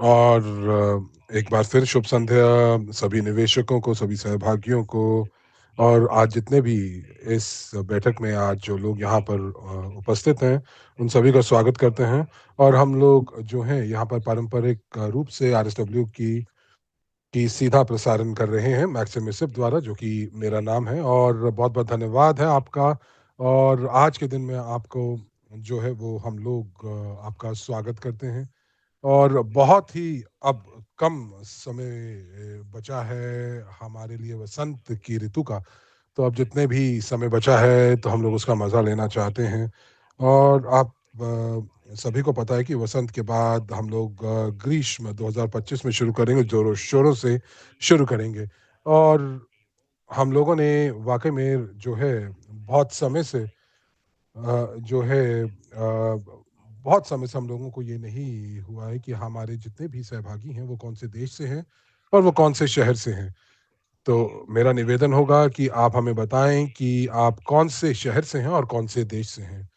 और एक बार फिर शुभ संध्या सभी निवेशकों को, सभी सहभागियों को और आज जितने भी इस बैठक में आज जो लोग यहाँ पर उपस्थित हैं, उन सभी का स्वागत करते हैं। और हम लोग जो हैं यहाँ पर पारंपरिक रूप से आरएसडब्ल्यू की सीधा प्रसारण कर रहे हैं मैक्सिम मिसिप द्वारा, जो कि मेरा नाम है। और बहुत बहुत धन्यवाद है आपका। और आज के दिन में आपको जो है वो हम लोग आपका स्वागत करते हैं। और बहुत ही अब कम समय बचा है हमारे लिए वसंत की ऋतु का। तो अब जितने भी समय बचा है तो हम लोग उसका मज़ा लेना चाहते हैं। और आप सभी को पता है कि वसंत के बाद हम लोग ग्रीष्म 2025 में शुरू करेंगे, जोरों शोरों से शुरू करेंगे। और हम लोगों ने वाकई में जो है बहुत समय से जो है बहुत समय से हम लोगों को ये नहीं हुआ है कि हमारे जितने भी सहभागी हैं वो कौन से देश से हैं और वो कौन से शहर से हैं। तो मेरा निवेदन होगा कि आप हमें बताएं कि आप कौन से शहर से हैं और कौन से देश से हैं,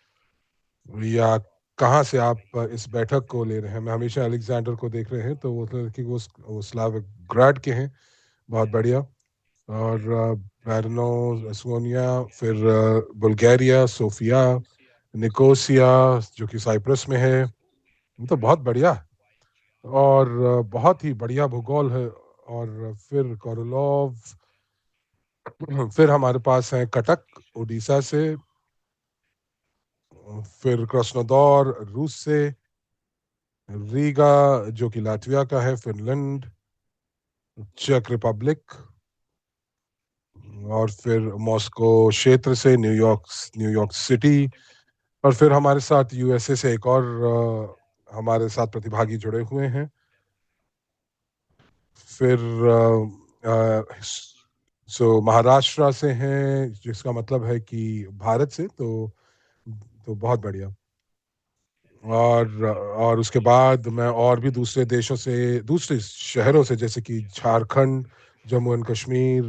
या कहाँ से आप इस बैठक को ले रहे हैं। मैं हमेशा अलेक्जेंडर को देख रहे हैं तो वो तो कि वो स्लाविक ग्राड के हैं। बहुत बढ़िया। और ब्रेनो, एस्टोनिया, फिर बुल्गारिया, सोफिया, निकोसिया जो कि साइप्रस में है। तो बहुत बढ़िया। और बहुत ही बढ़िया भूगोल है। और फिर कोरोलोव, फिर हमारे पास है कटक उड़ीसा से, फिर कृष्णोदौर रूस से, रीगा जो कि लातविया का है, फिनलैंड, चेक रिपब्लिक, और फिर मॉस्को क्षेत्र से न्यूयॉर्क, न्यूयॉर्क सिटी। और फिर हमारे साथ यूएसए से एक और हमारे साथ प्रतिभागी जुड़े हुए हैं। फिर महाराष्ट्र से हैं, जिसका मतलब है कि भारत से। तो बहुत बढ़िया। और उसके बाद मैं और भी दूसरे देशों से, दूसरे शहरों से, जैसे कि झारखंड, जम्मू एंड कश्मीर,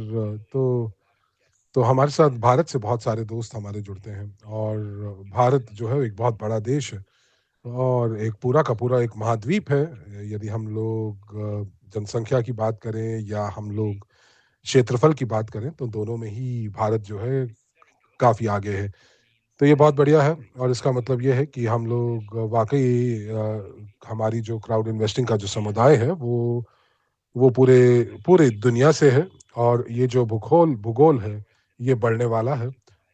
तो हमारे साथ भारत से बहुत सारे दोस्त हमारे जुड़ते हैं। और भारत जो है एक बहुत बड़ा देश है और एक पूरा का पूरा एक महाद्वीप है। यदि हम लोग जनसंख्या की बात करें या हम लोग क्षेत्रफल की बात करें तो दोनों में ही भारत जो है काफ़ी आगे है। तो ये बहुत बढ़िया है। और इसका मतलब ये है कि हम लोग वाक़ई हमारी जो क्राउड इन्वेस्टिंग का जो समुदाय है वो पूरे पूरे दुनिया से है। और ये जो भूगोल भूगोल है ये बढ़ने वाला है।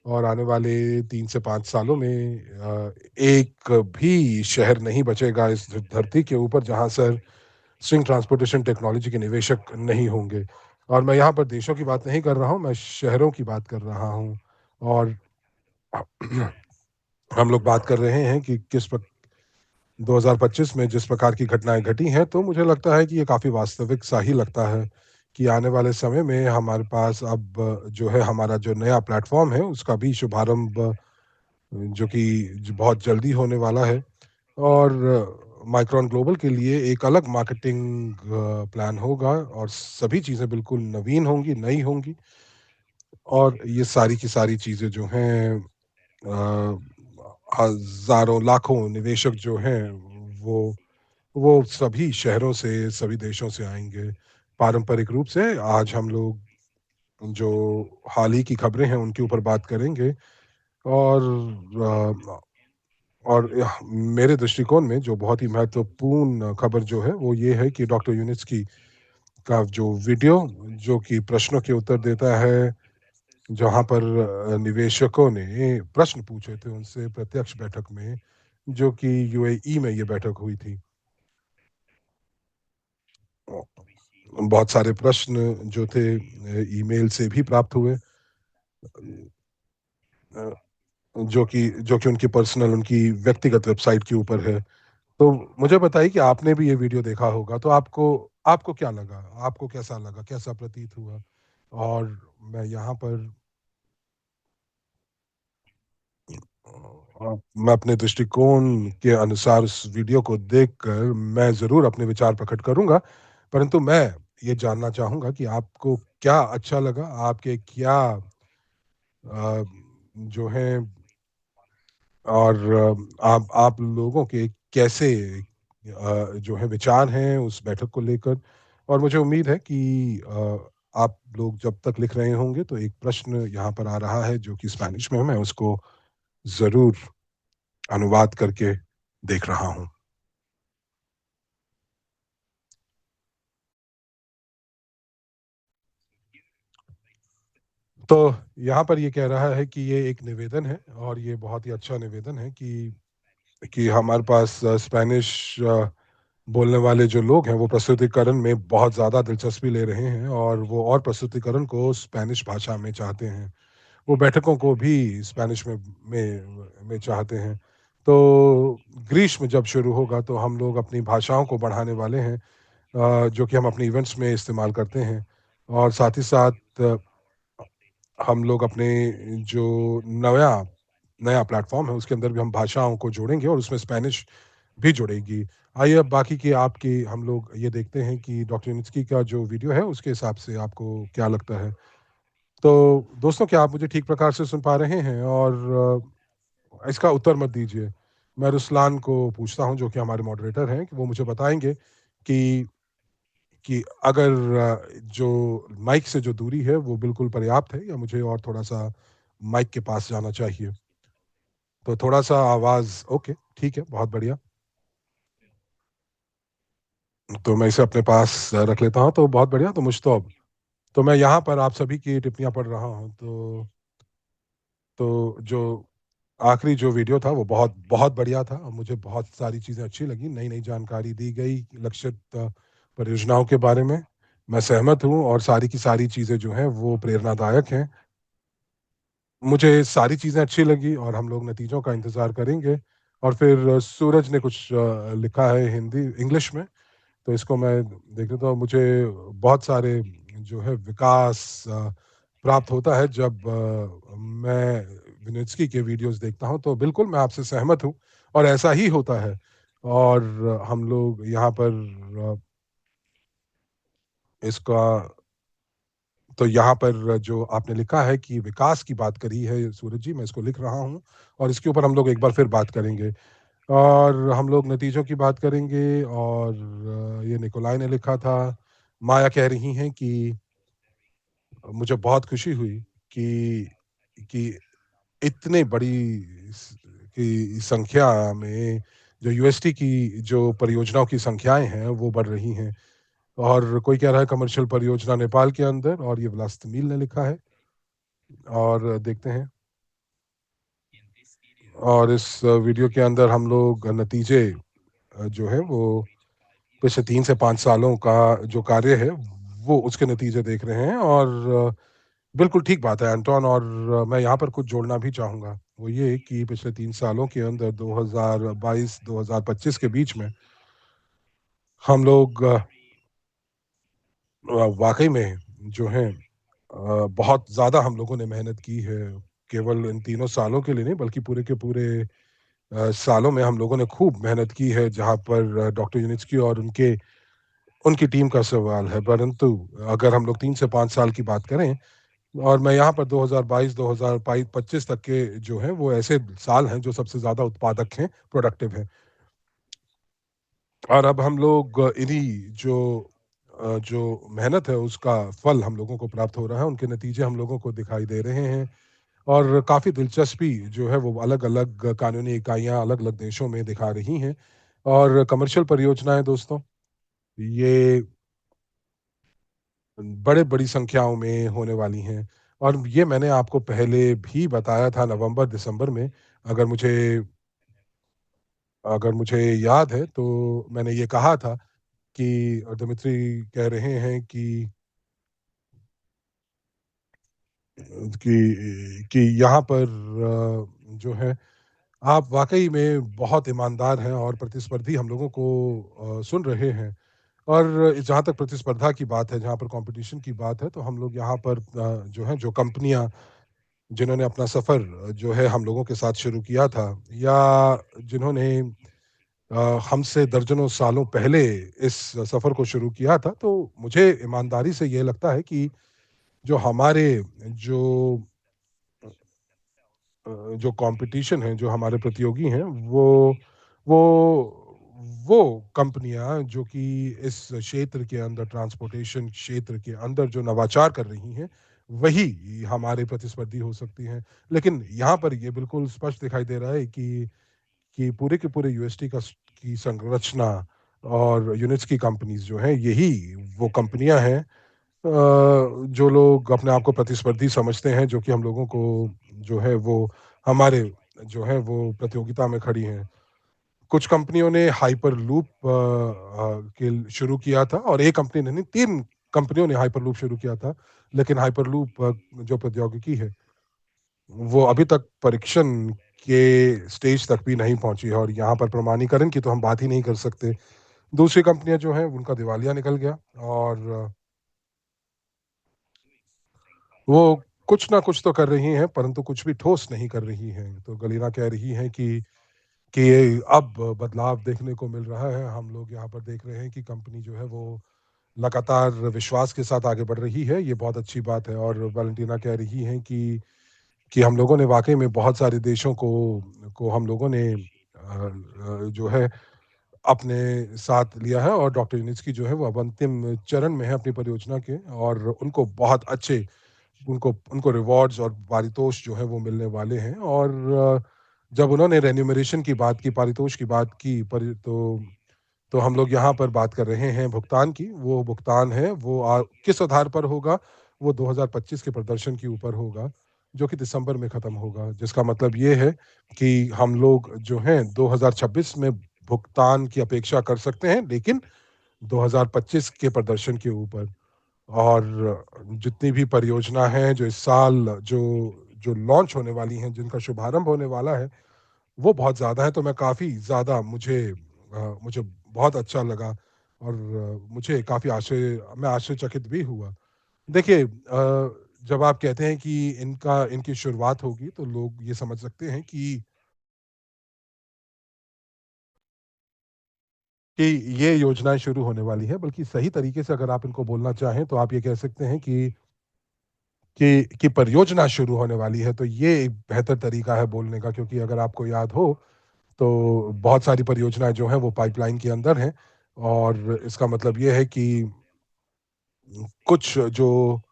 और आने वाले 3 से 5 सालों में एक भी शहर नहीं बचेगा इस धरती के ऊपर जहाँ सर स्विंग ट्रांसपोर्टेशन टेक्नोलॉजी के निवेशक नहीं होंगे। और मैं यहाँ पर देशों की बात नहीं कर रहा हूँ, मैं शहरों की बात कर रहा हूँ। और हम लोग बात कर रहे हैं कि 2025 में जिस प्रकार की घटनाएं घटी हैं, तो मुझे लगता है कि ये काफ़ी वास्तविक सा ही लगता है कि आने वाले समय में हमारे पास अब जो है हमारा जो नया प्लेटफॉर्म है उसका भी शुभारंभ जो कि बहुत जल्दी होने वाला है। और माइक्रोन ग्लोबल के लिए एक अलग मार्केटिंग प्लान होगा और सभी चीज़ें बिल्कुल नवीन होंगी, नई होंगी। और ये सारी की सारी चीज़ें जो हैं अ, हज़ारों लाखों निवेशक जो हैं वो वो सभी शहरों से, सभी देशों से आएँगे। पारंपरिक रूप से आज हम लोग जो हाल ही की खबरें हैं उनके ऊपर बात करेंगे। और अ, और मेरे दृष्टिकोण में जो बहुत ही महत्वपूर्ण खबर जो है वो ये है कि डॉक्टर यूनिस्की का जो वीडियो, जो कि प्रश्नों के उत्तर देता है, जहाँ पर निवेशकों ने प्रश्न पूछे थे उनसे प्रत्यक्ष बैठक में, जो कि यूएई में ये बैठक हुई थी। बहुत सारे प्रश्न जो थे ईमेल से भी प्राप्त हुए, अ, जो कि उनकी पर्सनल, उनकी व्यक्तिगत वेबसाइट के ऊपर है। तो मुझे बताइए कि आपने भी ये वीडियो देखा होगा, तो आपको आपको क्या लगा? आपको कैसा लगा? कैसा प्रतीत हुआ? और मैं यहाँ पर मैं अपने दृष्टिकोण के अनुसार उस वीडियो को देखकर मैं ज़रूर अपने विचार प्रकट करूँगा, परंतु मैं ये जानना चाहूँगा कि आपको क्या अच्छा लगा? आपके क्या अ, जो हैं और आप लोगों के कैसे जो है विचार हैं उस बैठक को लेकर, और मुझे उम्मीद है कि आप लोग जब तक लिख रहे होंगे तो एक प्रश्न यहाँ पर आ रहा है जो कि स्पेनिश में है, मैं उसको ज़रूर अनुवाद करके देख रहा हूँ। तो यहाँ पर ये कह रहा है कि ये एक निवेदन है और ये बहुत ही अच्छा निवेदन है कि हमारे पास स्पेनिश बोलने वाले जो लोग हैं वो प्रस्तुतिकरण में बहुत ज़्यादा दिलचस्पी ले रहे हैं और वो और प्रस्तुतिकरण को स्पेनिश भाषा में चाहते हैं। वो बैठकों को भी स्पेनिश में चाहते हैं। तो ग्रीष्म जब शुरू होगा तो हम लोग अपनी भाषाओं को बढ़ाने वाले हैं, जो कि हम अपने इवेंट्स में इस्तेमाल करते हैं, और साथ ही साथ हम लोग अपने जो नया नया प्लेटफ़ॉर्म है उसके अंदर भी हम भाषाओं को जोड़ेंगे और उसमें स्पेनिश भी जुड़ेगी। आइए अब बाकी की आपकी हम लोग ये देखते हैं कि डॉक्टर यूनिस्की का जो वीडियो है उसके हिसाब से आपको क्या लगता है? तो दोस्तों, क्या आप मुझे ठीक प्रकार से सुन पा रहे हैं? और इसका उत्तर मत दीजिए। मैं रुसलान को पूछता हूँ जो कि हमारे मॉडरेटर हैं कि वो मुझे बताएँगे कि अगर जो माइक से जो दूरी है वो बिल्कुल पर्याप्त है या मुझे और थोड़ा-सा माइक के पास जाना चाहिए। तो थोड़ा-सा आवाज़ ओके, ठीक है, बहुत बढ़िया। तो मैं इसे अपने पास रख लेता हूँ, तो बहुत बढ़िया, तो मुश्ताब। तो मैं यहाँ पर आप सभी की टिप्पणियाँ पढ़ रहा हूँ, तो जो आखिरी जो वीडियो था वो बहुत बहुत बढ़िया था और मुझे बहुत सारी चीज़ें अच्छी लगी, नई-नई जानकारी दी गई लक्षित परियोजनाओं के बारे में। मैं सहमत हूँ और सारी की सारी चीज़ें जो हैं वो प्रेरणादायक हैं। मुझे सारी चीज़ें अच्छी लगी और हम लोग नतीजों का इंतज़ार करेंगे। और फिर सूरज ने कुछ लिखा है हिंदी इंग्लिश में, तो इसको मैं देख लेता हूँ। मुझे बहुत सारे जो है विकास प्राप्त होता है जब मैं विनित्स्की के वीडियोज़ देखता हूँ, तो बिल्कुल मैं आपसे सहमत हूँ और ऐसा ही होता है। और हम लोग यहाँ पर इसका तो यहाँ पर जो आपने लिखा है कि विकास की बात करी है सूरज जी, मैं इसको लिख रहा हूँ और इसके ऊपर हम लोग एक बार फिर बात करेंगे। और हम लोग नतीजों की बात करेंगे और ये निकोलाई ने लिखा था। माया कह रही हैं कि मुझे बहुत खुशी हुई कि इतने बड़ी की संख्या में जो यूएसटी की जो परियोजनाओं की संख्याएँ हैं, वो बढ़ रही हैं। और कोई कह रहा है कमर्शियल परियोजना नेपाल के अंदर, और ये विलास तमील ने लिखा है। और देखते हैं, और इस वीडियो के अंदर हम लोग नतीजे जो है वो पिछले 3 से 5 सालों का जो कार्य है, वो उसके नतीजे देख रहे हैं। और बिल्कुल ठीक बात है एंटोन, और मैं यहाँ पर कुछ जोड़ना भी चाहूँगा। वो ये कि पिछले 3 सालों के अंदर 2022-2025 के बीच में हम लोग वाक़ई में जो है बहुत ज़्यादा हम लोगों ने मेहनत की है। केवल इन तीनों सालों के लिए नहीं बल्कि पूरे के पूरे सालों में हम लोगों ने खूब मेहनत की है, जहाँ पर डॉक्टर यूनिस्की और उनकी टीम का सवाल है। परंतु अगर हम लोग 3 से 5 साल की बात करें, और मैं यहाँ पर 2022 2022 25 तक के जो हैं वो ऐसे साल हैं जो सबसे ज़्यादा उत्पादक हैं, प्रोडक्टिव हैं। और अब हम लोग इन्हीं जो मेहनत है उसका फल हम लोगों को प्राप्त हो रहा है, उनके नतीजे हम लोगों को दिखाई दे रहे हैं। और काफ़ी दिलचस्पी जो है वो अलग-अलग कानूनी इकाइयाँ अलग-अलग देशों में दिखा रही हैं। और कमर्शियल परियोजनाएँ दोस्तों, ये बड़ी संख्याओं में होने वाली हैं। और ये मैंने आपको पहले भी बताया था नवंबर-दिसंबर में। अगर मुझे अगर मुझे याद है तो मैंने ये कहा था कि दिमित्री कह रहे हैं कि यहाँ पर जो है आप वाक़ई में बहुत ईमानदार हैं और प्रतिस्पर्धी हम लोगों को सुन रहे हैं। और जहाँ तक प्रतिस्पर्धा की बात है, जहाँ पर कॉम्पिटिशन की बात है, तो हम लोग यहाँ पर जो है जो कंपनियाँ जिन्होंने अपना सफ़र जो है हम लोगों के साथ शुरू किया था, या जिन्होंने हमसे दर्जनों सालों पहले इस सफ़र को शुरू किया था, तो मुझे ईमानदारी से ये लगता है कि जो हमारे जो जो कॉम्पिटिशन है, जो हमारे प्रतियोगी हैं, वो वो कंपनियाँ जो कि इस क्षेत्र के अंदर ट्रांसपोर्टेशन क्षेत्र के अंदर जो नवाचार कर रही हैं, वही हमारे प्रतिस्पर्धी हो सकती हैं। लेकिन यहाँ पर ये बिल्कुल स्पष्ट दिखाई दे रहा है कि पूरे के पूरे यूएसटी की संरचना और यूनिट्स की कंपनीज़ जो हैं, यही वो कंपनियाँ हैं जो लोग अपने आप को प्रतिस्पर्धी समझते हैं, जो कि हम लोगों को जो है वो हमारे जो है वो प्रतियोगिता में खड़ी हैं। कुछ कंपनियों ने हाइपरलूप के शुरू किया था और एक कंपनी ने नहीं 3 कंपनियों ने हाइपरलूप शुरू किया था। लेकिन हाइपरलूप जो प्रौद्योगिकी है, वो अभी तक परीक्षण के स्टेज तक भी नहीं पहुँची है और यहाँ पर प्रमाणीकरण की तो हम बात ही नहीं कर सकते। दूसरी कंपनियाँ जो हैं उनका दिवालिया निकल गया और वो कुछ ना कुछ तो कर रही हैं, परंतु कुछ भी ठोस नहीं कर रही हैं। तो गलीना कह रही हैं कि अब बदलाव देखने को मिल रहा है। हम लोग यहाँ पर देख रहे हैं कि कंपनी जो है वो लगातार विश्वास के साथ आगे बढ़ रही है, ये बहुत अच्छी बात है और वैलेंटिना कह रही हैं कि हम लोगों ने वाक़ई में बहुत सारे देशों को हम लोगों ने जो है अपने साथ लिया है और डॉक्टर यूनिस्की जो है वो अब अंतिम चरण में है अपनी परियोजना के और उनको बहुत अच्छे उनको उनको रिवॉर्ड्स और पारितोष जो है वो मिलने वाले हैं और जब उन्होंने रेन्यूमरेशन की बात की, पारितोष की बात की पर तो हम लोग यहाँ पर बात कर रहे हैं भुगतान की। वो भुगतान है वो किस आधार पर होगा? वो 2025 के प्रदर्शन के ऊपर होगा, जो कि दिसंबर में खत्म होगा। जिसका मतलब ये है कि हम लोग जो हैं 2026 में भुगतान की अपेक्षा कर सकते हैं, लेकिन 2025 के प्रदर्शन के ऊपर। और जितनी भी परियोजना हैं जो इस साल जो लॉन्च होने वाली हैं, जिनका शुभारंभ होने वाला है, वो बहुत ज़्यादा है, तो मैं काफ़ी ज़्यादा मुझे बहुत अच्छा लगा और मुझे काफ़ी मैं आश्चर्यचकित भी हुआ। देखिए जब आप कहते हैं कि इनकी शुरुआत होगी, तो लोग ये समझ सकते हैं कि ये योजनाएँ शुरू होने वाली हैं, बल्कि सही तरीके से अगर आप इनको बोलना चाहें, तो आप ये कह सकते हैं कि परियोजना शुरू होने वाली है, तो ये एक बेहतर तरीका है बोलने का क्योंकि अगर आपको याद हो, तो बहुत सारी परियोजनाएँ जो हैं वो पाइपलाइन के अंदर हैं और इसका मतलब ये है कि कुछ जो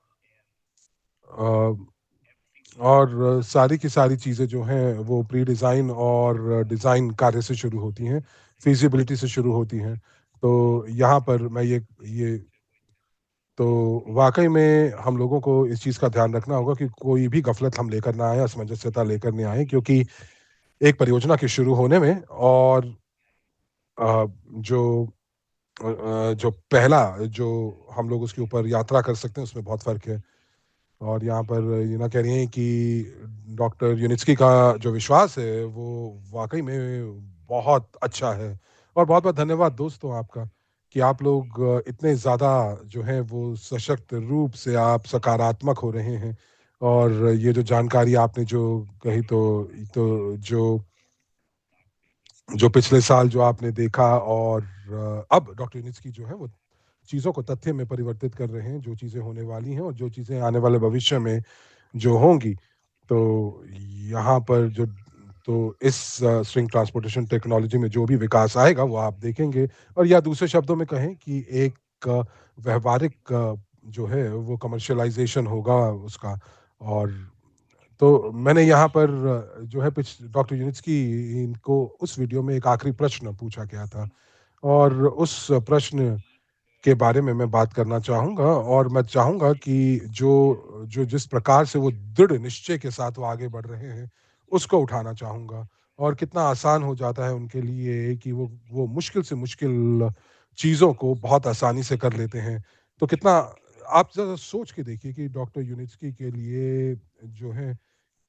अ, और सारी की सारी चीज़ें जो हैं वो प्री डिज़ाइन और डिज़ाइन कार्य से शुरू होती हैं, फ़ीज़िबिलिटी से शुरू होती हैं। तो यहाँ पर मैं ये तो वाक़ई में हम लोगों को इस चीज़ का ध्यान रखना होगा कि कोई भी गफ़लत हम लेकर ना आएँ, असमंजसता लेकर नहीं आएँ क्योंकि एक परियोजना के शुरू होने में और अ, जो जो पहला जो हम लोग उसके ऊपर यात्रा कर सकते हैं, उसमें बहुत फ़र्क है। और यहाँ पर ये ना कह रही हैं कि डॉक्टर यूनिस्की का जो विश्वास है, वो वाक़ई में बहुत अच्छा है। और बहुत-बहुत धन्यवाद दोस्तों आपका कि आप लोग इतने ज़्यादा जो हैं वो सशक्त रूप से आप सकारात्मक हो रहे हैं। और ये जो जानकारी आपने जो कही तो जो जो पिछले साल जो आपने देखा और अब डॉक्टर यूनिस्की जो है वो चीज़ों को तथ्य में परिवर्तित कर रहे हैं, जो चीज़ें होने वाली हैं और जो चीज़ें आने वाले भविष्य में जो होंगी। तो यहाँ पर जो तो इस स्ट्रिंग ट्रांसपोर्टेशन टेक्नोलॉजी में जो भी विकास आएगा वो आप देखेंगे और या दूसरे शब्दों में कहें कि एक व्यावहारिक जो है वो कमर्शियलाइज़ेशन होगा उसका। और तो मैंने यहाँ पर जो है पिछ डॉक्टर यूनिट्सकी इनको उस वीडियो में एक आखिरी प्रश्न पूछा गया था और उस प्रश्न के बारे में मैं बात करना चाहूँगा और मैं चाहूँगा कि जो जो जिस प्रकार से वो दृढ़ निश्चय के साथ वो आगे बढ़ रहे हैं, उसको उठाना चाहूँगा और कितना आसान हो जाता है उनके लिए कि वो मुश्किल से मुश्किल चीज़ों को बहुत आसानी से कर लेते हैं। तो कितना आप ज़रा सोच के देखिए कि डॉक्टर यूनिट्सकी के लिए जो है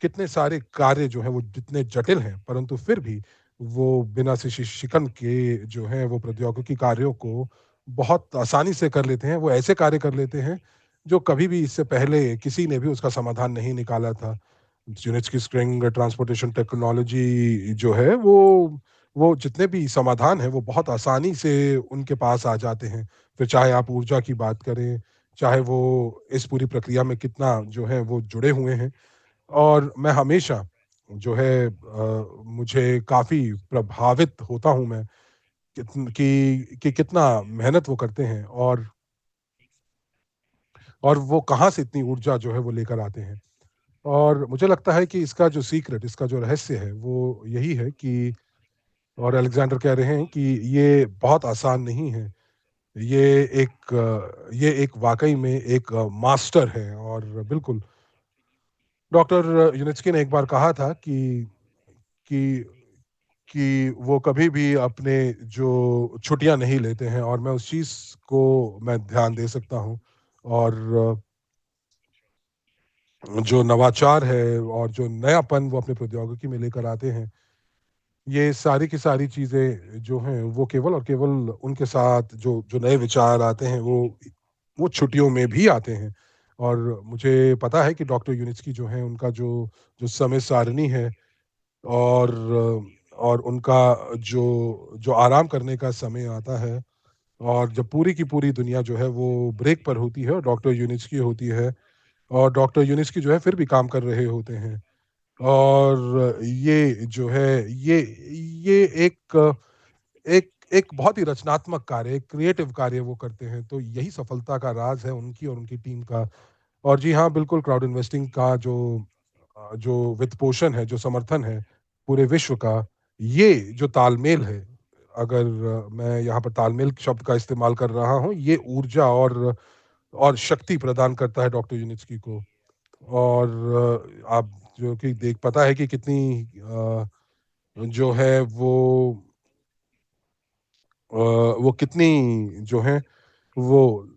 कितने सारे कार्य जो हैं वो जितने जटिल हैं, परंतु फिर भी वो बिना शिकन के जो हैं वो प्रौद्योगिकी कार्यों को बहुत आसानी से कर लेते हैं। वो ऐसे कार्य कर लेते हैं, जो कभी भी इससे पहले किसी ने भी उसका समाधान नहीं निकाला था। यूनिट्स की स्ट्रिंग ट्रांसपोर्टेशन टेक्नोलॉजी जो है वो जितने भी समाधान हैं, वो बहुत आसानी से उनके पास आ जाते हैं। फिर चाहे आप ऊर्जा की बात करें, चाहे वो इस पूरी प्रक्रिया में कितना जो है वो जुड़े हुए हैं। और मैं हमेशा जो है मुझे काफ़ी प्रभावित होता हूँ मैं कि कितना मेहनत वो करते हैं और वो कहाँ से इतनी ऊर्जा जो है वो लेकर आते हैं। और मुझे लगता है कि इसका जो सीक्रेट, इसका जो रहस्य है, वो यही है कि और अलेक्जेंडर कह रहे हैं कि ये बहुत आसान नहीं है। ये ये एक वाक़ई में एक मास्टर है और बिल्कुल, डॉक्टर यूनिस्की ने एक बार कहा था कि कि वो कभी भी अपने जो छुट्टियाँ नहीं लेते हैं और मैं उस चीज़ को मैं ध्यान दे सकता हूँ। और जो नवाचार है और जो नयापन वो अपनी प्रौद्योगिकी में लेकर आते हैं, ये सारी की सारी चीज़ें जो हैं वो केवल और केवल उनके साथ जो जो नए विचार आते हैं वो छुट्टियों में भी आते हैं। और मुझे पता है कि डॉक्टर यूनिस्की जो हैं उनका जो जो समय सारिणी है और और उनका जो जो आराम करने का समय आता है और जब पूरी की पूरी दुनिया जो है वो ब्रेक पर होती है और डॉक्टर यूनिस्की होती है और डॉक्टर यूनिस्की जो है फिर भी काम कर रहे होते हैं। और ये जो है ये एक एक बहुत ही रचनात्मक कार्य, एक क्रिएटिव कार्य वो करते हैं, तो यही सफलता का राज़ है उनकी और उनकी टीम का। और जी हाँ, बिल्कुल क्राउड इन्वेस्टिंग का जो वित्तपोषण है, जो समर्थन है पूरे विश्व का, ये जो तालमेल है, अगर मैं यहाँ पर तालमेल शब्द का इस्तेमाल कर रहा हूँ, ये ऊर्जा और शक्ति प्रदान करता है डॉक्टर यूनिस्की को। और आप जो कि देख पता है कि कितनी जो है वो कितनी जो है वो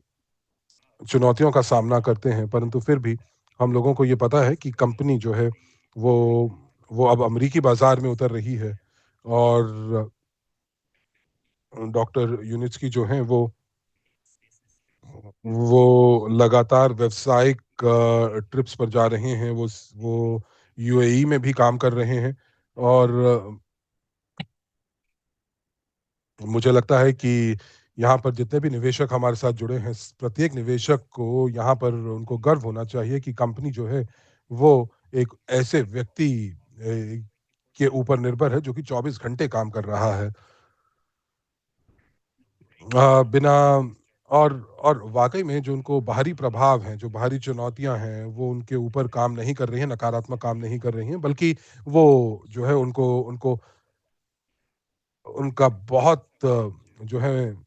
चुनौतियों का सामना करते हैं, परंतु फिर भी हम लोगों को ये पता है कि कंपनी जो है वो वो अब अमेरिकी बाज़ार में उतर रही है और डॉक्टर यूनिस्की जो हैं वो लगातार व्यावसायिक ट्रिप्स पर जा रहे हैं, वो यूएई में भी काम कर रहे हैं और मुझे लगता है कि यहाँ पर जितने भी निवेशक हमारे साथ जुड़े हैं, प्रत्येक निवेशक को यहाँ पर उनको गर्व होना चाहिए कि कंपनी जो है, वो एक ऐसे व्यक्ति के ऊपर निर्भर है जो कि 24 घंटे काम कर रहा है। बिना और और वाक़ई में जो उनको बाहरी प्रभाव हैं, जो बाहरी चुनौतियाँ हैं, वो उनके ऊपर काम नहीं कर रही हैं, नकारात्मक काम नहीं कर रही हैं, बल्कि वो जो है उनको उनको उनका बहुत जो है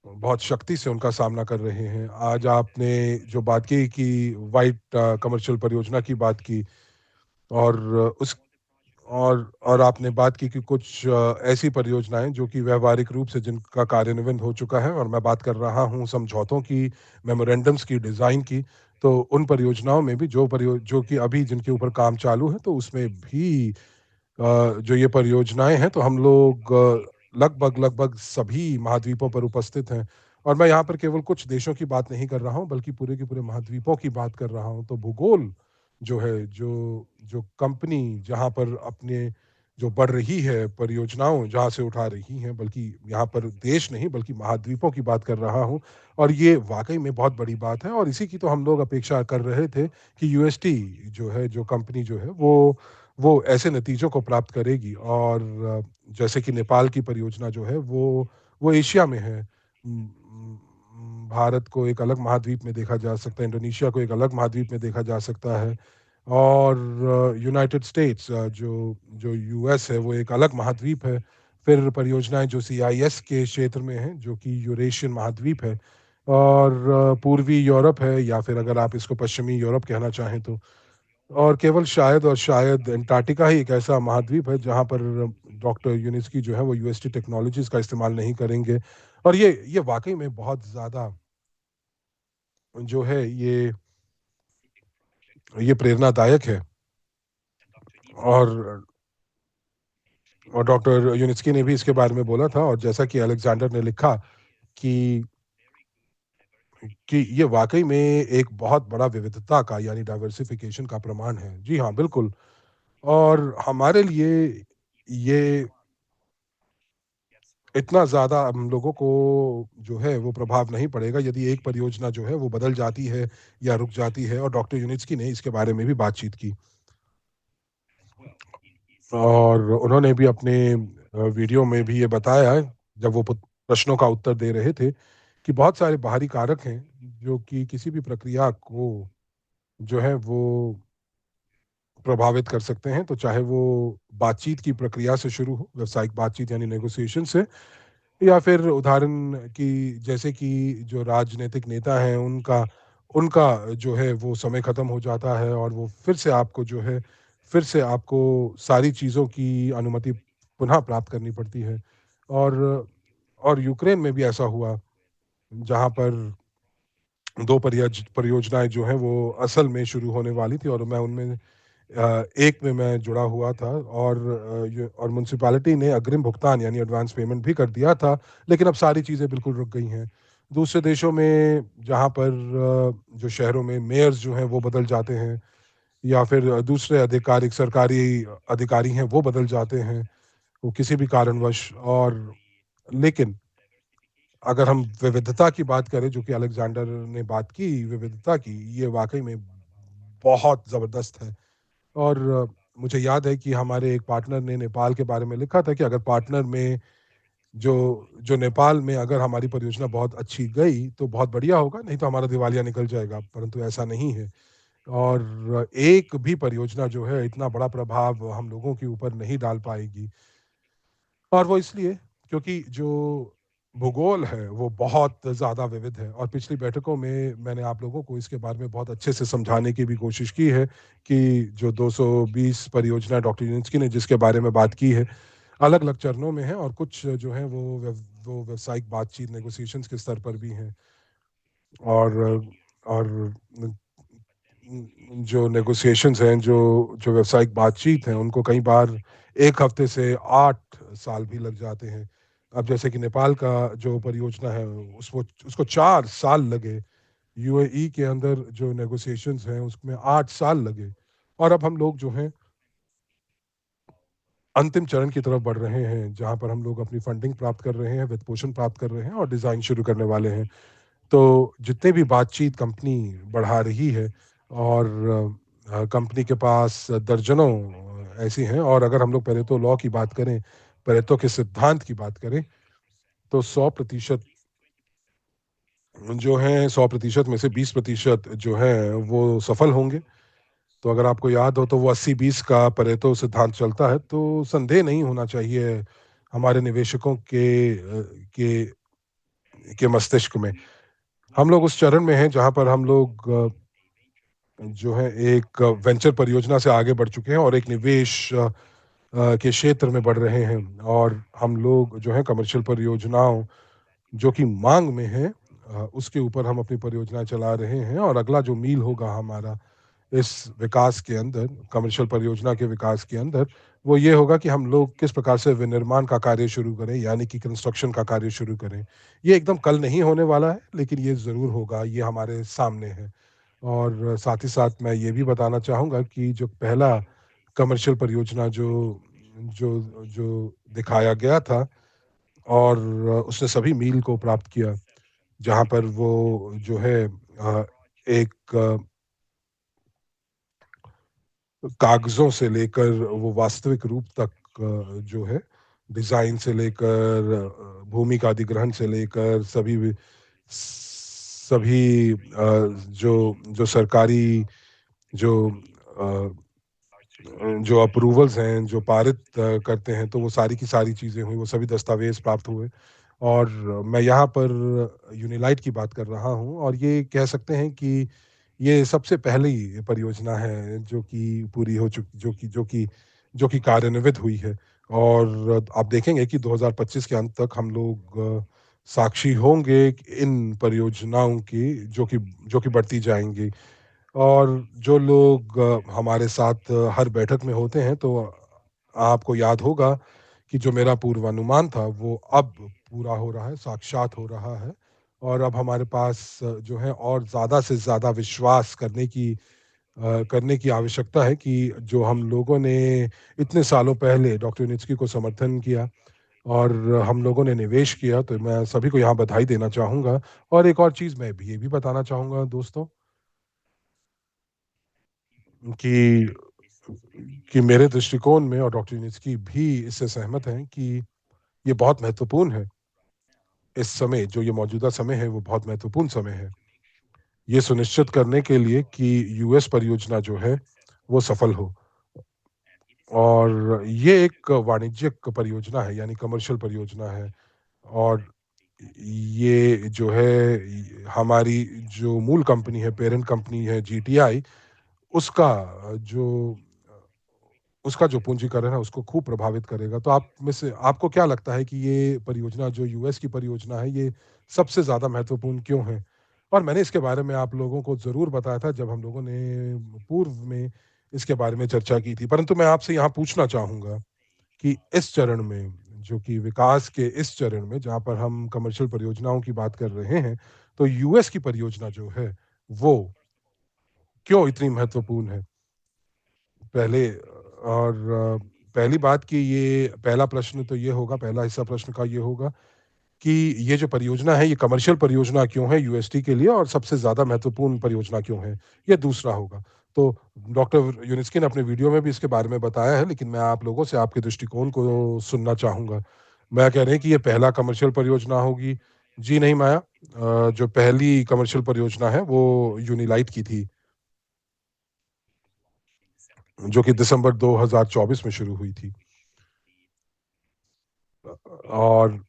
बहुत शक्ति से उनका सामना कर रहे हैं। आज आपने जो बात की कि व्हाइट कमर्शियल परियोजना की बात की और उस और आपने बात की कि कुछ ऐसी परियोजनाएँ जो कि व्यावहारिक रूप से जिनका कार्यान्वयन हो चुका है और मैं बात कर रहा हूँ समझौतों की, मेमोरेंडम्स की, डिज़ाइन की। तो उन परियोजनाओं में भी जो कि अभी जिनके ऊपर काम चालू है, तो उसमें भी जो ये परियोजनाएँ हैं, तो हम लोग लगभग सभी महाद्वीपों पर उपस्थित हैं। और मैं यहाँ पर केवल कुछ देशों की बात नहीं कर रहा हूँ, बल्कि पूरे के पूरे महाद्वीपों की बात कर रहा हूँ। तो भूगोल जो है, जो जो कंपनी जहाँ पर अपने जो बढ़ रही है, परियोजनाओं जहाँ से उठा रही हैं, बल्कि यहाँ पर देश नहीं, बल्कि महाद्वीपों की बात कर रहा हूँ। और ये वाक़ई में बहुत बड़ी बात है और इसी की तो हम लोग अपेक्षा कर रहे थे कि यूएसटी जो है, जो कंपनी जो है, वो ऐसे नतीजों को प्राप्त करेगी और जैसे कि नेपाल की परियोजना जो है वो एशिया में है। भारत को एक अलग महाद्वीप में देखा जा सकता है, इंडोनेशिया को एक अलग महाद्वीप में देखा जा सकता है और यूनाइटेड स्टेट्स जो जो यूएस है वो एक अलग महाद्वीप है। फिर परियोजनाएँ जो सीआईएस के क्षेत्र में हैं, जो कि यूरेशियन महाद्वीप है और पूर्वी यूरोप है या फिर अगर आप इसको पश्चिमी यूरोप कहना चाहें तो। और केवल शायद और शायद अंटार्कटिका ही एक ऐसा महाद्वीप है जहाँ पर डॉक्टर यूनिस्की जो है वो यूएसटी टेक्नोलॉजीज़ का इस्तेमाल नहीं करेंगे। और ये वाक़ई में बहुत ज़्यादा जो है ये प्रेरणादायक है। और और डॉक्टर यूनिस्की ने भी इसके बारे में बोला था और जैसा कि अलेक्जेंडर ने लिखा कि कि ये वाक़ई में एक बहुत बड़ा विविधता का यानी डाइवर्सिफ़िकेशन का प्रमाण है। जी हाँ, बिल्कुल। और हमारे लिए ये इतना ज़्यादा हम लोगों को जो है वो प्रभाव नहीं पड़ेगा यदि एक परियोजना जो है वो बदल जाती है या रुक जाती है और डॉक्टर यूनिस्की ने इसके बारे में भी बातचीत की। और उन्होंने भी अपने वीडियो में भी ये बताया है, जब वो प्रश्नों का उत्तर दे रहे थे, कि बहुत सारे बाहरी कारक हैं जो कि किसी भी प्रक्रिया को जो है वो प्रभावित कर सकते हैं। तो चाहे वो बातचीत की प्रक्रिया से शुरू हो, व्यावसायिक बातचीत यानी नेगोशिएशन से, या फिर उदाहरण की जैसे कि जो राजनीतिक नेता हैं उनका उनका जो है वो समय खत्म हो जाता है और वो फिर से आपको सारी चीज़ों की अनुमति पुनः प्राप्त करनी पड़ती है। और यूक्रेन में भी ऐसा हुआ, जहाँ पर 2 परियोजनाएँ जो हैं वो असल में शुरू होने वाली थी और मैं उनमें एक में मैं जुड़ा हुआ था, और म्युनिसिपैलिटी ने अग्रिम भुगतान यानी एडवांस पेमेंट भी कर दिया था, लेकिन अब सारी चीज़ें बिल्कुल रुक गई हैं। दूसरे देशों में जहाँ पर जो शहरों में मेयर्स जो हैं वो बदल जाते हैं, या फिर दूसरे आधिकारिक सरकारी अधिकारी हैं वो बदल जाते हैं, वो किसी भी कारणवश। और लेकिन अगर हम विविधता की बात करें, जो कि अलेक्जेंडर ने बात की विविधता की, ये वाक़ई में बहुत ज़बरदस्त है। और मुझे याद है कि हमारे एक पार्टनर ने नेपाल के बारे में लिखा था कि अगर पार्टनर में जो जो नेपाल में अगर हमारी परियोजना बहुत अच्छी गई तो बहुत बढ़िया होगा, नहीं तो हमारा दिवालिया निकल जाएगा, परंतु ऐसा नहीं है। और एक भी परियोजना जो है इतना बड़ा प्रभाव हम लोगों के ऊपर नहीं डाल पाएगी, और वो इसलिए क्योंकि जो भूगोल है वो बहुत ज़्यादा विविध है। और पिछली बैठकों में मैंने आप लोगों को इसके बारे में बहुत अच्छे से समझाने की भी कोशिश की है कि जो 220 परियोजना डॉक्टर यूनिस्की ने जिसके बारे में बात की है, अलग-अलग चरणों में है, और कुछ जो हैं वो व्यावसायिक बातचीत नेगोशिएशंस के स्तर पर भी हैं। और और जो नेगोशिएशंस हैं, जो व्यावसायिक बातचीत हैं, उनको कई बार 1 हफ्ते से 8 साल भी लग जाते हैं। अब जैसे कि नेपाल का जो परियोजना है, उसको उसको 4 साल लगे। यूएई के अंदर जो नेगोशिएशंस हैं, उसमें 8 साल लगे। और अब हम लोग जो हैं, अंतिम चरण की तरफ बढ़ रहे हैं, जहाँ पर हम लोग अपनी फंडिंग प्राप्त कर रहे हैं, वित्तपोषण प्राप्त कर रहे हैं और डिज़ाइन शुरू करने वाले हैं। तो जितने भी बातचीत कंपनी बढ़ा रही है, और कंपनी के पास दर्जनों ऐसी हैं, और अगर हम लोग पेरेटो लॉ की बात करें, पेरेटो के सिद्धांत की बात करें, तो 100% जो है 100% में से 20% जो है वो सफल होंगे। तो अगर आपको याद हो तो वो 80-20 का पेरेटो सिद्धांत चलता है, तो संदेह नहीं होना चाहिए हमारे निवेशकों के मस्तिष्क में। हम लोग उस चरण में हैं जहाँ पर हम लोग जो है एक वेंचर परियोजना से आगे बढ़ चुके हैं और एक निवेश के क्षेत्र में बढ़ रहे हैं, और हम लोग जो है कमर्शियल परियोजनाओं जो कि मांग में है, उसके ऊपर हम अपनी परियोजनाएं चला रहे हैं। और अगला जो मील होगा हमारा इस विकास के अंदर, कमर्शियल परियोजना के विकास के अंदर, वो ये होगा कि हम लोग किस प्रकार से विनिर्माण का कार्य शुरू करें, यानी कि कंस्ट्रक्शन का कार्य शुरू करें। ये एकदम कल नहीं होने वाला है, लेकिन ये ज़रूर होगा, ये हमारे सामने है। और साथ ही साथ मैं ये भी बताना चाहूँगा कि जो पहला कमर्शियल परियोजना जो जो जो दिखाया गया था, और उसने सभी मील को प्राप्त किया, जहाँ पर वो जो है एक कागज़ों से लेकर वो वास्तविक रूप तक जो है, डिज़ाइन से लेकर भूमि का अधिग्रहण से लेकर सभी जो सरकारी जो अ जो अप्रूवल्स हैं, जो पारित करते हैं, तो वो सारी की सारी चीज़ें हुई, वो सभी दस्तावेज़ प्राप्त हुए। और मैं यहाँ पर यूनिलाइट की बात कर रहा हूँ, और ये कह सकते हैं कि ये सबसे पहली परियोजना है जो कि पूरी हो चुकी, जो कि कार्यान्वित हुई है। और आप देखेंगे कि 2025 के अंत तक हम लोग साक्षी होंगे इन परियोजनाओं की, जो कि बढ़ती जाएँगी। और जो लोग हमारे साथ हर बैठक में होते हैं, तो आपको याद होगा कि जो मेरा पूर्वानुमान था वो अब पूरा हो रहा है, साक्षात हो रहा है। और अब हमारे पास जो है और ज़्यादा से ज़्यादा विश्वास करने की आवश्यकता है कि जो हम लोगों ने इतने सालों पहले डॉक्टर यूनिस्की को समर्थन किया और हम लोगों ने निवेश किया, तो मैं सभी को यहाँ बधाई देना चाहूँगा। और एक और चीज़ मैं भी ये भी बताना चाहूँगा दोस्तों, कि कि मेरे दृष्टिकोण में और डॉक्टर यूनिस्की भी इससे सहमत हैं कि ये बहुत महत्वपूर्ण है। इस समय जो ये मौजूदा समय है वो बहुत महत्वपूर्ण समय है। ये सुनिश्चित करने के लिए कि यूएस परियोजना जो है वो सफल हो। और ये एक वाणिज्यिक परियोजना है यानी कमर्शियल परियोजना है। और ये जो है हमारी जो मूल कंपनी है, पेरेंट कंपनी है जीटीआई, उसका जो उसका जो पूंजीकरण है उसको खूब प्रभावित करेगा। तो आप में से आपको क्या लगता है कि ये परियोजना जो यूएस की परियोजना है ये सबसे ज़्यादा महत्वपूर्ण क्यों है? और मैंने इसके बारे में आप लोगों को ज़रूर बताया था जब हम लोगों ने पूर्व में इसके बारे में चर्चा की थी। परंतु मैं आपसे यहाँ पूछना चाहूँगा कि इस चरण में, जो कि विकास के इस चरण में जहाँ पर हम कमर्शियल परियोजनाओं की बात कर रहे हैं, तो यूएस की परियोजना जो है, वो क्यों इतनी महत्वपूर्ण है? पहले पहली बात कि ये पहला प्रश्न तो ये होगा, पहला हिस्सा प्रश्न का ये होगा कि ये जो परियोजना है, ये कमर्शियल परियोजना क्यों है यूएसटी के लिए और सबसे ज़्यादा महत्वपूर्ण परियोजना क्यों है? ये दूसरा होगा। तो डॉक्टर यूनिस्की ने अपने वीडियो में भी इसके बारे में बताया है, लेकिन मैं आप लोगों से आपके दृष्टिकोण को सुनना चाहूँगा। मैं कह रहे हैं कि ये पहला कमर्शियल परियोजना होगी। जी नहीं माया, जो पहली कमर्शियल परियोजना है, वो यूनिलाइट की थी, जो कि दिसंबर 2024 में शुरू हुई थी। और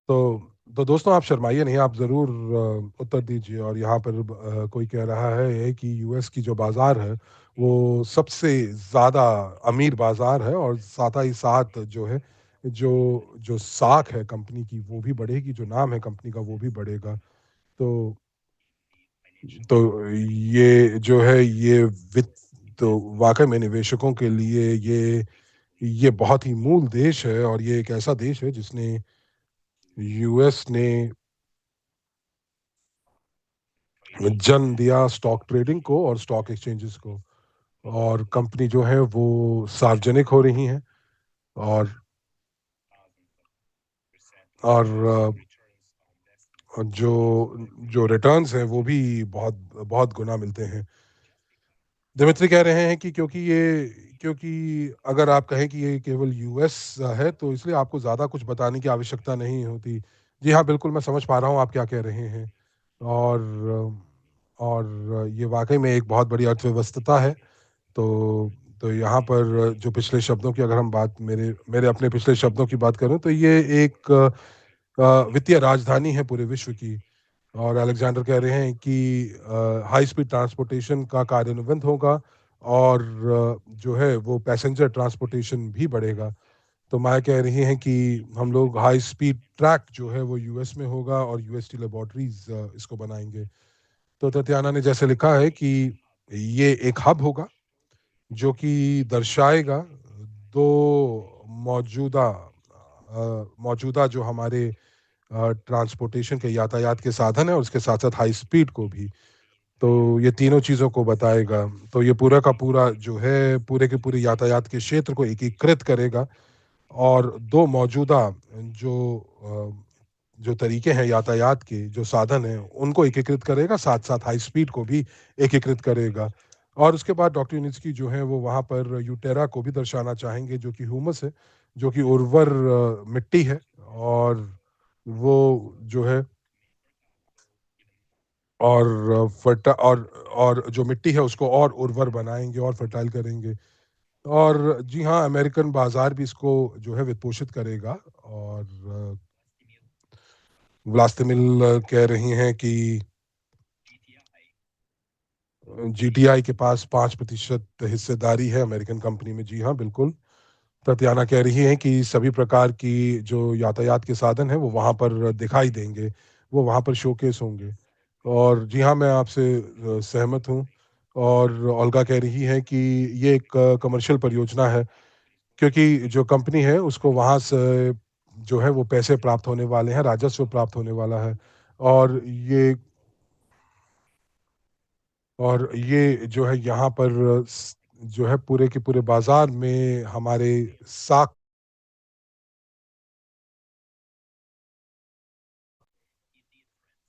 तो दोस्तों आप शर्माइए नहीं, आप ज़रूर उत्तर दीजिए। और यहाँ पर कोई कह रहा है कि यूएस की जो बाज़ार है, वो सबसे ज़्यादा अमीर बाज़ार है और साथ ही साथ जो है, जो जो साख है कंपनी की वो भी बढ़ेगी, जो नाम है कंपनी का वो भी बढ़ेगा। तो तो ये जो है ये वित्त तो वाक़ई में निवेशकों के लिए ये बहुत ही मूल देश है और ये एक ऐसा देश है जिसने यूएस ने जन्म दिया स्टॉक ट्रेडिंग को और स्टॉक एक्सचेंजेस को। और कंपनी जो है वो सार्वजनिक हो रही हैं। और और जो जो रिटर्न्स हैं वो भी बहुत बहुत गुना मिलते हैं। दिमित्री कह रहे हैं कि क्योंकि अगर आप कहें कि ये केवल यूएस है तो इसलिए आपको ज़्यादा कुछ बताने की आवश्यकता नहीं होती। जी हाँ, बिल्कुल मैं समझ पा रहा हूँ आप क्या कह रहे हैं। और ये वाक़ई में एक बहुत बड़ी अर्थव्यवस्था है। तो यहाँ पर जो पिछले शब्दों की अगर हम बात मेरे मेरे अपने पिछले शब्दों की बात करूँ तो ये एक वित्तीय राजधानी है पूरे विश्व की। और अलेक्जेंडर कह रहे हैं कि हाई स्पीड ट्रांसपोर्टेशन का कार्यान्वयन होगा और जो है वो पैसेंजर ट्रांसपोर्टेशन भी बढ़ेगा। तो माया कह रही हैं कि हम लोग हाई स्पीड ट्रैक जो है वो यूएस में होगा और यूएसटी लैबोरेटरीज इसको बनाएंगे। तो ततियाना ने जैसे लिखा है कि ये एक हब होगा जो कि दर्शाएगा 2 मौजूदा मौजूदा जो हमारे ट्रांसपोर्टेशन के यातायात के साधन हैं और उसके साथ-साथ हाई स्पीड को भी। तो ये तीनों चीज़ों को बताएगा। तो ये पूरा का पूरा जो है, पूरे के पूरे यातायात के क्षेत्र को एकीकृत करेगा और 2 मौजूदा जो जो तरीके हैं यातायात के, जो साधन हैं, उनको एकीकृत करेगा, साथ-साथ हाई स्पीड को भी एकीकृत करेगा। और उसके बाद डॉक्टर यूनिस्की जो है वो वहाँ पर यूटेरा को भी दर्शाना चाहेंगे जो कि ह्यूमस है, जो कि उर्वर मिट्टी है। और वो जो है फर्टा और जो मिट्टी है उसको और उर्वर बनाएँगे और फर्टाइल करेंगे। और जी हाँ, अमेरिकन बाज़ार भी इसको जो है वित्तपोषित करेगा। और व्लादिमीर कह रही हैं कि जीटीआई के पास 5% हिस्सेदारी है अमेरिकन कंपनी में। जी हाँ, बिल्कुल। ततियाना कह रही हैं कि सभी प्रकार की जो यातायात के साधन हैं, वो वहाँ पर दिखाई देंगे, वो वहाँ पर शोकेस होंगे। और जी हाँ, मैं आपसे सहमत हूँ। और ओल्गा कह रही हैं कि ये एक कमर्शियल परियोजना है, क्योंकि जो कंपनी है, उसको वहाँ से जो है वो पैसे प्राप्त होने वाले हैं, राजस्व प्राप्त होने वाला है। और ये जो है यहाँ पर जो है पूरे के पूरे बाज़ार में हमारे साख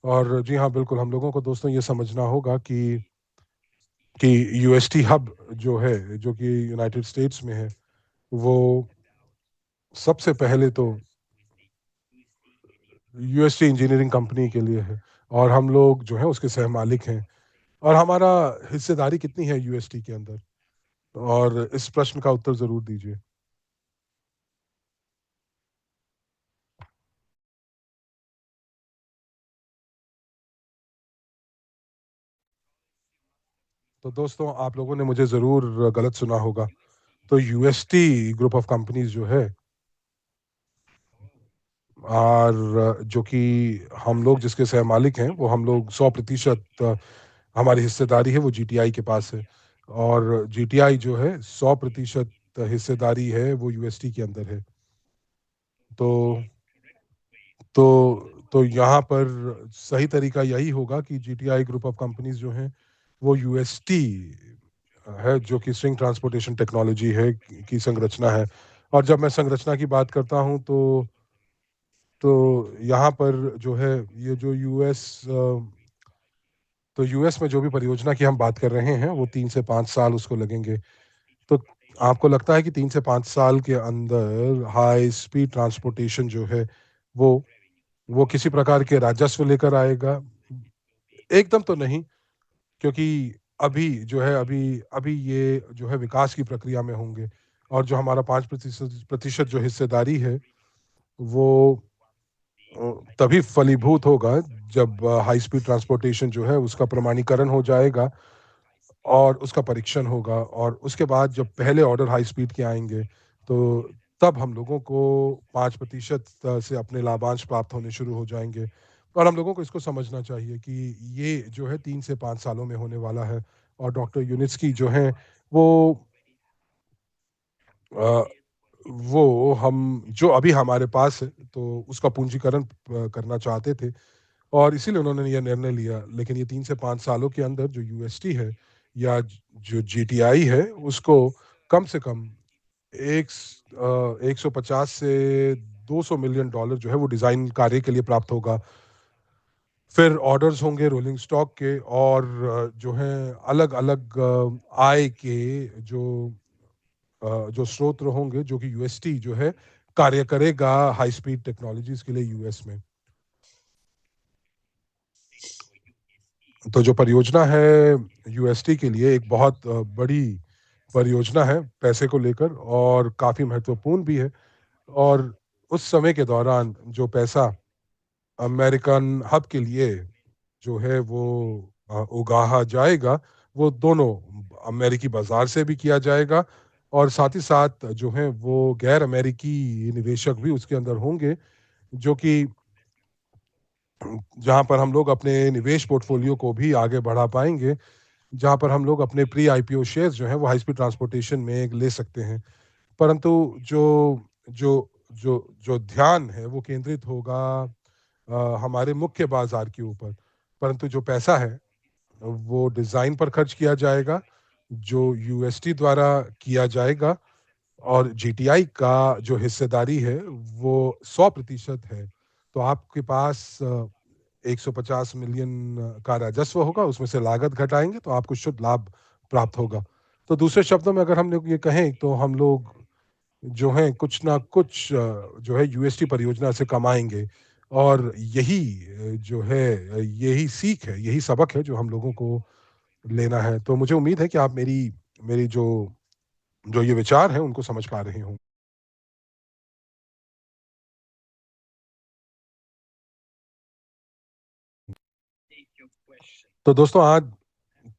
और जी हाँ, बिल्कुल हम लोगों को दोस्तों ये समझना होगा कि यूएसटी हब जो है, जो कि यूनाइटेड स्टेट्स में है, वो सबसे पहले तो यूएसटी इंजीनियरिंग कंपनी के लिए है और हम लोग जो हैं उसके सहमालिक हैं। और हमारा हिस्सेदारी कितनी है यूएसटी के अंदर? और इस प्रश्न का उत्तर ज़रूर दीजिए। तो दोस्तों आप लोगों ने मुझे ज़रूर गलत सुना होगा। तो यूएसटी ग्रुप ऑफ कंपनीज़ जो है और जो कि हम लोग जिसके सहमालिक हैं, वो हम लोग 100% हमारी हिस्सेदारी है वो जीटीआई के पास है। और जीटीआई जो है 100% हिस्सेदारी है वो यूएसटी के अंदर है। तो तो यहाँ पर सही तरीका यही होगा कि जीटीआई ग्रुप ऑफ कंपनीज़ जो हैं, वो यूएसटी है जो कि स्ट्रिंग ट्रांसपोर्टेशन टेक्नोलॉजी है की संरचना है। और जब मैं संरचना की बात करता हूँ तो यहाँ पर जो है ये जो यूएस में जो भी परियोजना की हम बात कर रहे हैं वो 3 से 5 साल उसको लगेंगे। तो आपको लगता है कि 3 से 5 साल के अंदर हाई स्पीड ट्रांसपोर्टेशन जो है वो वो किसी प्रकार के राजस्व लेकर आएगा? एकदम तो नहीं, क्योंकि अभी जो है अभी ये जो है विकास की प्रक्रिया में होंगे और जो हमारा 5% प्रतिशत जो हिस्सेदारी है, वो तभी फलीभूत होगा जब हाई स्पीड ट्रांसपोर्टेशन जो है उसका प्रमाणीकरण हो जाएगा और उसका परीक्षण होगा और उसके बाद जब पहले ऑर्डर हाई स्पीड के आएँगे, तो तब हम लोगों को 5% से अपने लाभांश प्राप्त होने शुरू हो जाएँगे। और हम लोगों को इसको समझना चाहिए कि ये जो है 3 से 5 सालों में होने वाला है और डॉक्टर यूनिट्स जो हैं, वो अ, वो हम जो अभी हमारे पास है, तो उसका पूंजीकरण करना चाहते थे और इसीलिए उन्होंने ये निर्णय लिया। लेकिन ये 3 से 5 सालों के अंदर जो यूएसटी है या जो जीटीआई है, उसको कम से कम 150 से $200 मिलियन जो है वो डिज़ाइन कार्य के लिए प्राप्त होगा। फिर ऑर्डर्स होंगे रोलिंग स्टॉक के और जो हैं अलग-अलग आय के जो जो स्रोत होंगे जो कि यूएसटी जो है कार्य करेगा हाई स्पीड टेक्नोलॉजीज़ के लिए यूएस में। तो जो परियोजना है यूएसटी के लिए एक बहुत बड़ी परियोजना है पैसे को लेकर और काफ़ी महत्वपूर्ण भी है और उस समय के दौरान जो पैसा अमेरिकन हब के लिए जो है वो उगाहा जाएगा, वो दोनों अमेरिकी बाज़ार से भी किया जाएगा और साथ ही साथ जो हैं वो गैर अमेरिकी निवेशक भी उसके अंदर होंगे, जो कि जहाँ पर हम लोग अपने निवेश पोर्टफोलियो को भी आगे बढ़ा पाएँगे, जहाँ पर हम लोग अपने प्री आईपीओ शेयर्स जो हैं वो हाई स्पीड ट्रांसपोर्टेशन में ले सकते हैं। परंतु जो जो जो जो ध्यान है वो केंद्रित होगा हमारे मुख्य बाज़ार के ऊपर। परंतु जो पैसा है वो डिज़ाइन पर खर्च किया जाएगा, जो यूएसटी द्वारा किया जाएगा और जीटीआई का जो हिस्सेदारी है वो 100% है। तो आपके पास 150 मिलियन का राजस्व होगा, उसमें से लागत घटाएँगे तो आपको शुद्ध लाभ प्राप्त होगा। तो दूसरे शब्दों में अगर हम लोग ये कहें तो हम लोग जो हैं कुछ ना कुछ जो है यूएसटी परियोजना से कमाएँगे और यही जो है यही सीख है, यही सबक है जो हम लोगों को लेना है। तो मुझे उम्मीद है कि आप मेरी मेरी जो जो ये विचार हैं उनको समझ पा रहे हों। तो दोस्तों आज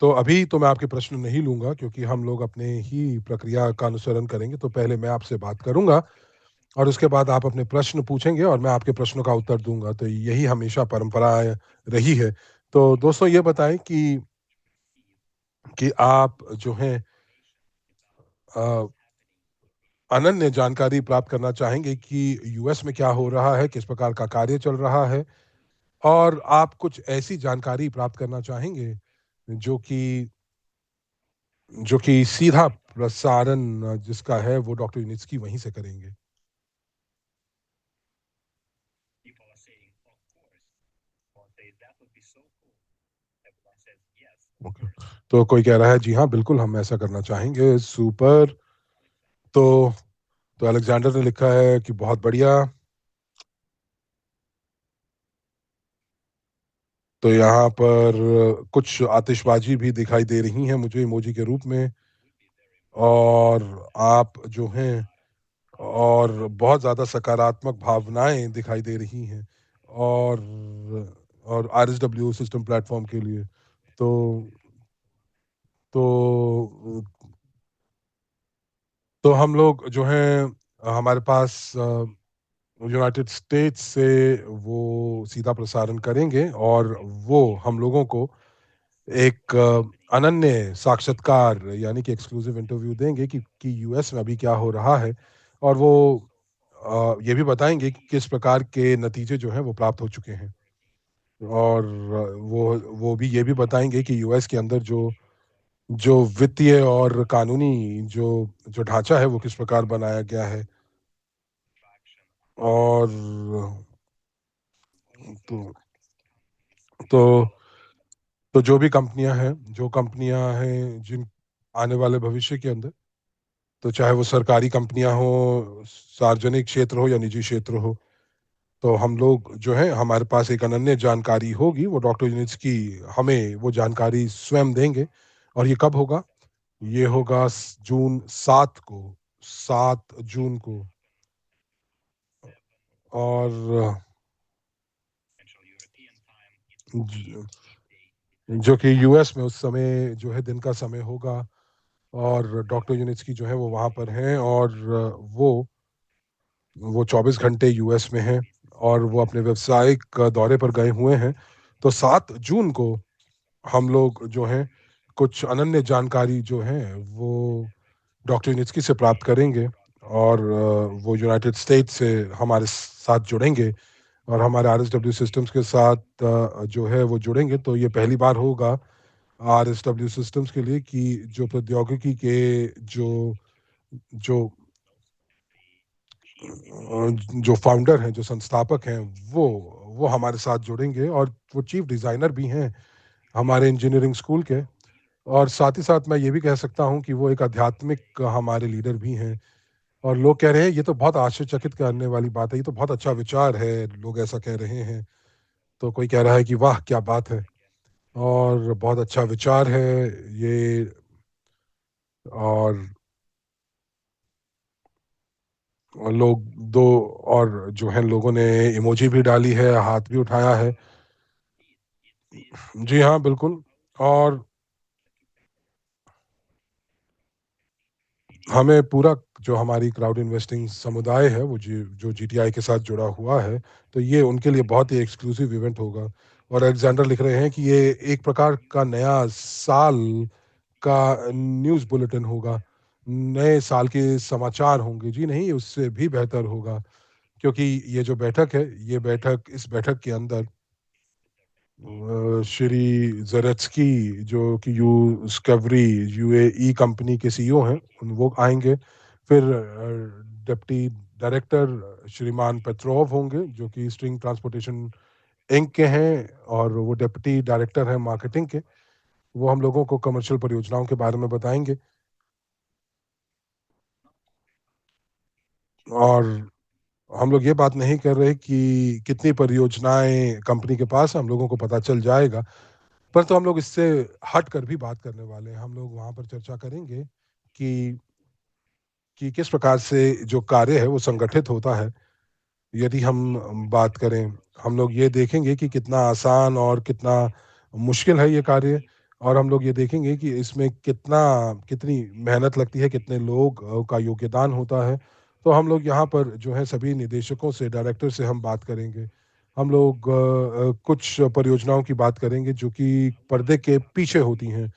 तो अभी तो मैं आपके प्रश्न नहीं लूँगा क्योंकि हम लोग अपने ही प्रक्रिया का अनुसरण करेंगे। तो पहले मैं आपसे बात करूँगा और उसके बाद आप अपने प्रश्न पूछेंगे और मैं आपके प्रश्नों का उत्तर दूँगा। तो यही हमेशा परंपरा रही है। तो दोस्तों ये बताएँ कि आप जो हैं अ, अनन्य जानकारी प्राप्त करना चाहेंगे कि यूएस में क्या हो रहा है, किस प्रकार का कार्य चल रहा है और आप कुछ ऐसी जानकारी प्राप्त करना चाहेंगे जो कि जो कि सीधा प्रसारण जिसका है वो डॉक्टर यूनिट्स वहीं से करेंगे। ओके। तो कोई कह रहा है जी हाँ, बिल्कुल हम ऐसा करना चाहेंगे, सुपर। तो तो अलेक्जेंडर ने लिखा है कि बहुत बढ़िया। तो यहाँ पर कुछ आतिशबाजी भी दिखाई दे रही हैं मुझे इमोजी के रूप में, और आप जो हैं, और बहुत ज़्यादा सकारात्मक भावनाएँ दिखाई दे रही हैं, और आरएसडब्ल्यू सिस्टम प्लेटफ़ॉर्म के लिए। तो तो तो हम लोग जो हैं, हमारे पास यूनाइटेड स्टेट्स से वो सीधा प्रसारण करेंगे, और वो हम लोगों को एक अनन्य साक्षात्कार यानी कि एक्सक्लूसिव इंटरव्यू देंगे कि यूएस में अभी क्या हो रहा है, और वो ये भी बताएंगे कि किस प्रकार के नतीजे जो हैं वो प्राप्त हो चुके हैं, और वो भी ये भी बताएंगे कि यूएस के अंदर जो जो वित्तीय और कानूनी जो जो ढांचा है वो किस प्रकार बनाया गया है। और तो तो तो जो कंपनियां हैं जिन आने वाले भविष्य के अंदर, तो चाहे वो सरकारी कंपनियां हो, सार्वजनिक क्षेत्र हो या निजी क्षेत्र हो, तो हम लोग जो है हमारे पास एक अनन्य जानकारी होगी, वो डॉक्टर यूनिट्स की हमें वो जानकारी स्वयं देंगे। और ये कब होगा? ये होगा जून 7 को, 7 जून को। और ज- जो कि यूएस में उस समय जो है दिन का समय होगा, और डॉक्टर यूनिट्स की जो है वो वहाँ पर हैं, और वो 24 घंटे यूएस में हैं, और वो अपने व्यावसायिक दौरे पर गए हुए हैं। तो 7 जून को हम लोग जो हैं कुछ अनन्य जानकारी जो है वो डॉक्टर यूनिट्स से प्राप्त करेंगे, और वो यूनाइटेड स्टेट्स से हमारे साथ जुड़ेंगे, और हमारे आरएसडब्ल्यू सिस्टम्स के साथ जो है वो जुड़ेंगे। तो ये पहली बार होगा आरएसडब्ल्यू सिस्टम्स के लिए कि जो प्रौद्योगिकी के जो जो जो फाउंडर हैं, जो संस्थापक हैं, वो हमारे साथ जुड़ेंगे, और वो चीफ डिज़ाइनर भी हैं हमारे इंजीनियरिंग स्कूल के। और साथ ही साथ मैं ये भी कह सकता हूँ कि वो एक आध्यात्मिक हमारे लीडर भी हैं। और लोग कह रहे हैं ये तो बहुत आश्चर्यचकित करने वाली बात है, ये तो बहुत अच्छा विचार है, लोग ऐसा कह रहे हैं। तो कोई कह रहा है कि वाह क्या बात है, और बहुत अच्छा विचार है ये। और लोग दो और जो है लोगों ने इमोजी भी डाली है, हाथ भी उठाया है। जी हाँ, बिल्कुल। और हमें पूरा जो हमारी क्राउड इन्वेस्टिंग समुदाय है, वो जो जीटीआई के साथ जुड़ा हुआ है, तो ये उनके लिए बहुत ही एक्सक्लूसिव इवेंट होगा। और अलेक्जेंडर लिख रहे हैं कि ये एक प्रकार का नया साल का न्यूज़ बुलेटिन होगा, नए साल के समाचार होंगे। जी नहीं, उससे भी बेहतर होगा, क्योंकि ये जो बैठक है, इस बैठक के अंदर श्री ज़ेलेंस्की जो कि यूस्कवरी यूएई कंपनी के सीईओ हैं, वो आएंगे। फिर डिप्टी डायरेक्टर श्रीमान पेट्रोव होंगे, जो कि स्ट्रिंग ट्रांसपोर्टेशन इंक के हैं, और वो डिप्टी डायरेक्टर हैं मार्केटिंग के। वो हम लोगों को कमर्शियल परियोजनाओं के बारे में बताएंगे। और हम लोग ये बात नहीं कर रहे कि कितनी परियोजनाएं कंपनी के पास है, हम लोगों को पता चल जाएगा। परंतु हम लोग इससे हट कर भी बात करने वाले हैं। हम लोग वहाँ पर चर्चा करेंगे कि किस प्रकार से जो कार्य है वो संगठित होता है। यदि हम बात करें, हम लोग ये देखेंगे कि कितना आसान और कितना मुश्किल है ये कार्य, और हम लोग ये देखेंगे कि इसमें कितनी मेहनत लगती है, कितने लोग का योगदान होता है। तो हम लोग यहाँ पर जो है सभी निदेशकों से, डायरेक्टर से हम बात करेंगे। हम लोग कुछ परियोजनाओं की बात करेंगे जो कि पर्दे के पीछे होती हैं,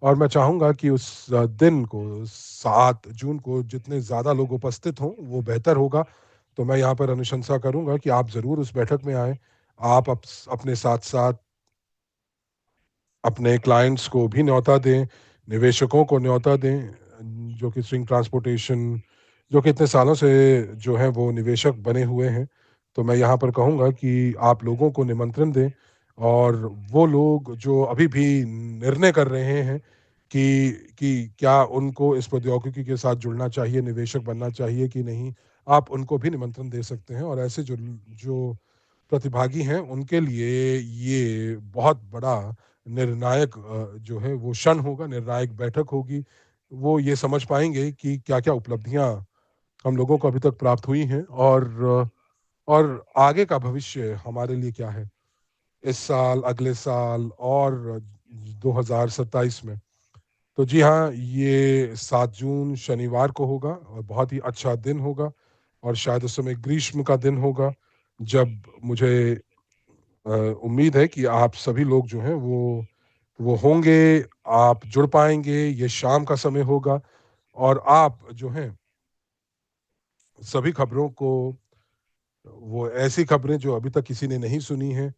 और मैं चाहूँगा कि उस दिन को, 7 जून को, जितने ज़्यादा लोग उपस्थित हों वो बेहतर होगा। तो मैं यहाँ पर अनुशंसा करूँगा कि आप ज़रूर उस बैठक में आएँ। आप अपने साथ-साथ अपने क्लाइंट्स को भी न्योता दें, निवेशकों को न्योता दें, जो कि स्विंग ट्रांसपोर्टेशन, जो कि इतने सालों से जो हैं वो निवेशक बने हुए हैं। तो मैं यहाँ पर कहूँगा कि आप लोगों को निमंत्रण दें, और वो लोग जो अभी भी निर्णय कर रहे हैं कि क्या उनको इस प्रौद्योगिकी के साथ जुड़ना चाहिए, निवेशक बनना चाहिए कि नहीं, आप उनको भी निमंत्रण दे सकते हैं और ऐसे जो जो प्रतिभागी हैं, उनके लिए ये बहुत बड़ा निर्णायक जो है वो क्षण होगा, निर्णायक बैठक होगी। वो ये समझ पाएँगे कि क्या-क्या उपलब्धियाँ हम लोगों को अभी तक प्राप्त हुई हैं और आगे का भविष्य हमारे लिए क्या है। इस साल, अगले साल और 2027 में। तो जी हाँ, ये 7 जून शनिवार को होगा और बहुत ही अच्छा दिन होगा और शायद उस समय ग्रीष्म का दिन होगा, जब मुझे उम्मीद है कि आप सभी लोग जो हैं वो होंगे, आप जुड़ पाएँगे, ये शाम का समय होगा और आप जो हैं सभी खबरों को वो ऐसी खबरें जो अभी तक किसी ने नहीं सुनी हैं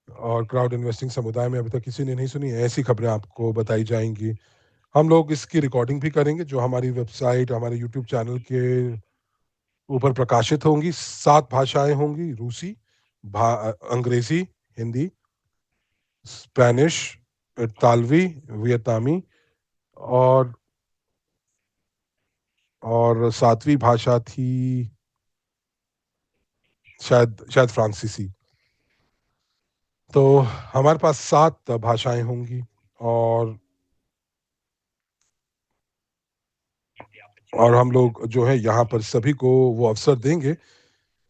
और क्राउड इन्वेस्टिंग समुदाय में अभी तक किसी ने नहीं सुनी, ऐसी खबरें आपको बताई जाएँगी। हम लोग इसकी रिकॉर्डिंग भी करेंगे जो हमारी वेबसाइट, हमारे यूट्यूब चैनल के ऊपर प्रकाशित होंगी। 7 भाषाएँ होंगी, रूसी, अंग्रेज़ी, हिंदी, स्पेनिश, इतालवी, वियतनामी और 7वीं भाषा थी शायद फ्रांसीसी। तो हमारे पास 7 भाषाएँ होंगी और हम लोग जो है यहाँ पर सभी को वो अवसर देंगे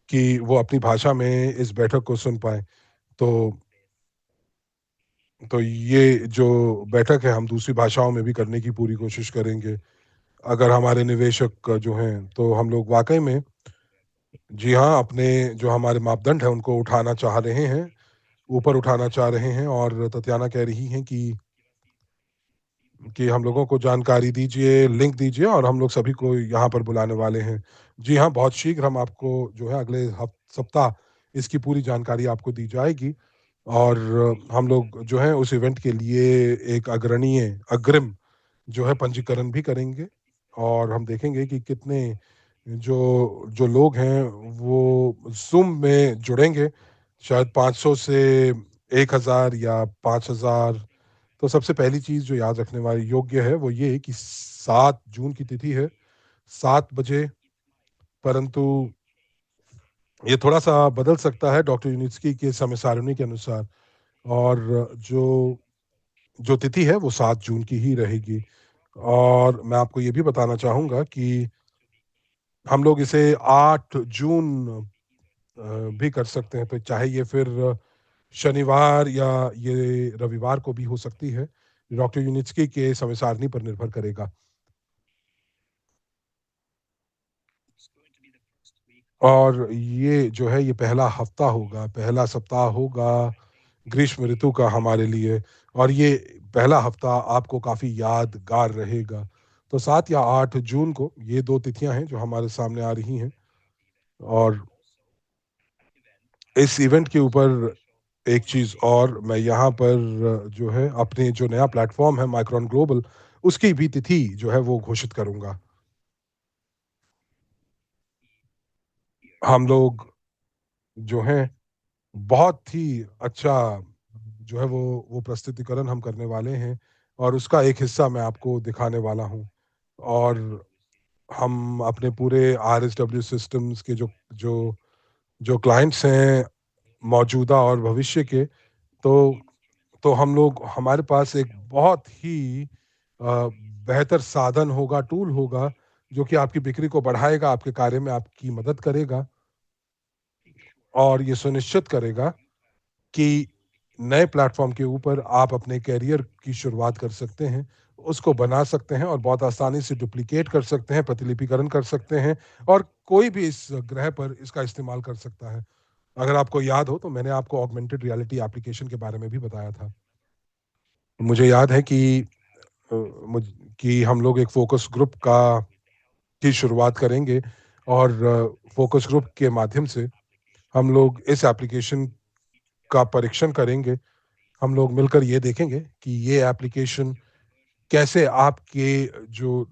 कि वो अपनी भाषा में इस बैठक को सुन पाएँ। तो ये जो बैठक है हम दूसरी भाषाओं में भी करने की पूरी कोशिश करेंगे। अगर हमारे निवेशक जो हैं, तो हम लोग वाक़ई में जी हाँ, अपने जो हमारे मापदंड हैं उनको उठाना चाह रहे हैं, ऊपर उठाना चाह रहे हैं और ततियाना कह रही हैं कि हम लोगों को जानकारी दीजिए, लिंक दीजिए और हम लोग सभी को यहाँ पर बुलाने वाले हैं। जी हाँ, बहुत शीघ्र हम आपको जो है अगले सप्ताह इसकी पूरी जानकारी आपको दी जाएगी और हम लोग जो है उस इवेंट के लिए एक अग्रिम जो है पंजीकरण भी करेंगे और हम देखेंगे कि कितने जो जो लोग हैं वो ज़ूम में जुड़ेंगे। शायद 500 से 1000 या 5000। तो सबसे पहली चीज़ जो याद रखने वाली योग्य है वो ये कि 7 जून की तिथि है, 7 बजे, परंतु ये थोड़ा-सा बदल सकता है डॉक्टर यूनिस्की के समय सारिणी के अनुसार और जो जो तिथि है वो 7 जून की ही रहेगी। और मैं आपको ये भी बताना चाहूँगा कि हम लोग इसे 8 जून अ, भी कर सकते हैं, तो चाहे ये फिर शनिवार या ये रविवार को भी हो सकती है। डॉक्टर यूनिस्की के समय सारणी पर निर्भर करेगा। और ये जो है ये पहला हफ्ता होगा, पहला सप्ताह होगा ग्रीष्म ऋतु का हमारे लिए और ये पहला हफ्ता आपको काफ़ी यादगार रहेगा। तो 7 या 8 जून को ये 2 तिथियाँ हैं जो हमारे सामने आ रही हैं और इस इवेंट के ऊपर एक चीज़ और मैं यहाँ पर जो है अपने जो नया प्लेटफ़ॉर्म है माइक्रोन ग्लोबल, उसकी भी तिथि जो है वो घोषित करूँगा। हम लोग जो हैं बहुत ही अच्छा जो है वो प्रस्तुतिकरण हम करने वाले हैं और उसका एक हिस्सा मैं आपको दिखाने वाला हूँ। और हम अपने पूरे आरएसडब्ल्यू सिस्टम्स के जो जो क्लाइंट्स हैं मौजूदा और भविष्य के, तो हम लोग हमारे पास एक बहुत ही बेहतर साधन होगा, टूल होगा, जो कि आपकी बिक्री को बढ़ाएगा, आपके कार्य में आपकी मदद करेगा और ये सुनिश्चित करेगा कि नए प्लेटफ़ॉर्म के ऊपर आप अपने करियर की शुरुआत कर सकते हैं, उसको बना सकते हैं और बहुत आसानी से डुप्लिकेट कर सकते हैं, प्रतिलिपिकरण कर सकते हैं और कोई भी इस ग्रह पर इसका इस्तेमाल कर सकता है। अगर आपको याद हो तो मैंने आपको ऑगमेंटेड रियलिटी एप्लीकेशन के बारे में भी बताया था। मुझे याद है अ, मुझ कि हम लोग एक फ़ोकस ग्रुप का की शुरुआत करेंगे और फ़ोकस ग्रुप के माध्यम से हम लोग इस एप्लीकेशन का परीक्षण करेंगे। हम लोग मिलकर ये देखेंगे कि ये एप्लीकेशन कैसे आपके जो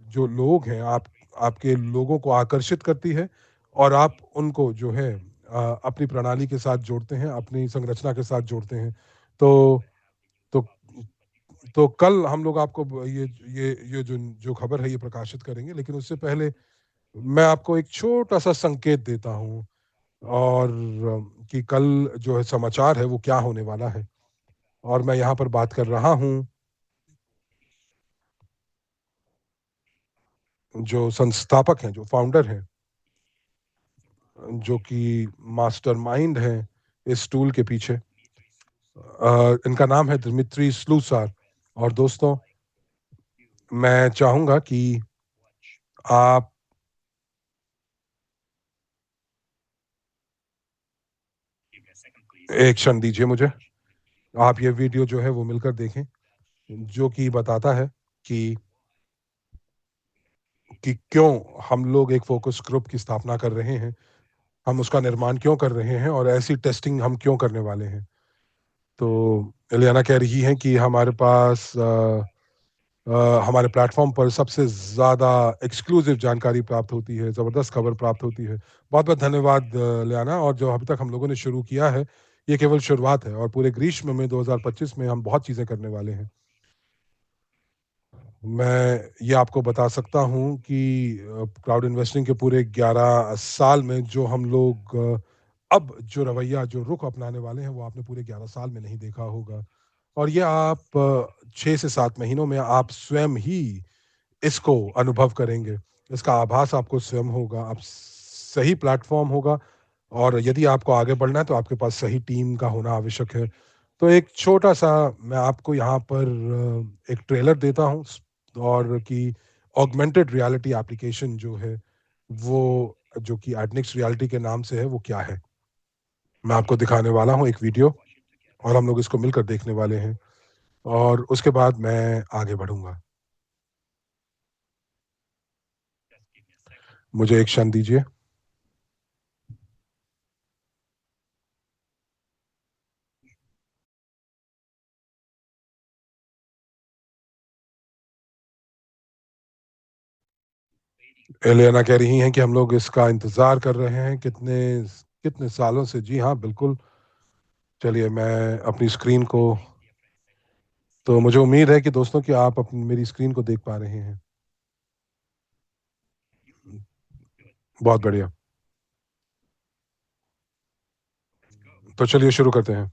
जो लोग हैं, आपके लोगों को आकर्षित करती है और आप उनको जो है अपनी प्रणाली के साथ जोड़ते हैं, अपनी संरचना के साथ जोड़ते हैं। तो तो तो कल हम लोग आपको ये जो खबर है ये प्रकाशित करेंगे, लेकिन उससे पहले मैं आपको एक छोटा-सा संकेत देता हूँ और कि कल जो है समाचार है वो क्या होने वाला है। और मैं यहाँ पर बात कर रहा हूँ जो संस्थापक हैं, जो फाउंडर हैं, जो कि मास्टरमाइंड हैं इस टूल के पीछे। इनका नाम है दिमित्री स्लूसार। और दोस्तों, मैं चाहूँगा कि आप एक क्षण दीजिए मुझे। आप ये वीडियो जो है वो मिलकर देखें, जो कि बताता है कि क्यों हम लोग एक फ़ोकस ग्रुप की स्थापना कर रहे हैं, हम उसका निर्माण क्यों कर रहे हैं और ऐसी टेस्टिंग हम क्यों करने वाले हैं। तो इलियाना कह रही हैं कि हमारे पास हमारे प्लेटफ़ॉर्म पर सबसे ज़्यादा एक्सक्लूसिव जानकारी प्राप्त होती है, ज़बरदस्त खबर प्राप्त होती है। बहुत-बहुत धन्यवाद लियाना। और जो अभी तक हम लोगों ने शुरू किया है, ये केवल शुरुआत है और पूरे ग्रीष्म में 2025 में हम बहुत चीज़ें करने वाले हैं। मैं ये आपको बता सकता हूँ कि क्राउड इन्वेस्टिंग के पूरे 11 साल में जो हम लोग अब जो रवैया, जो रुख अपनाने वाले हैं, वो आपने पूरे 11 साल में नहीं देखा होगा। और ये आप 6 से 7 महीनों में आप स्वयं ही इसको अनुभव करेंगे। इसका आभास आपको स्वयं होगा, आप सही प्लेटफ़ॉर्म होगा और यदि आपको आगे बढ़ना है, तो आपके पास सही टीम का होना आवश्यक है। तो एक छोटा-सा मैं आपको यहाँ पर एक ट्रेलर देता हूँ और कि ऑगमेंटेड रियलिटी एप्लीकेशन जो है, वो जो कि एडनिक्स रियलिटी के नाम से है, वो क्या है? मैं आपको दिखाने वाला हूँ एक वीडियो और हम लोग इसको मिलकर देखने वाले हैं और उसके बाद मैं आगे बढ़ूँगा। मुझे एक क्षण दीजिए। एलियाना कह रही हैं कि हम लोग इसका इंतज़ार कर रहे हैं कितने सालों से। जी हाँ, बिल्कुल। चलिए मैं अपनी स्क्रीन को तो मुझे उम्मीद है कि दोस्तों कि आप मेरी स्क्रीन को देख पा रहे हैं। बहुत बढ़िया। तो चलिए शुरू करते हैं।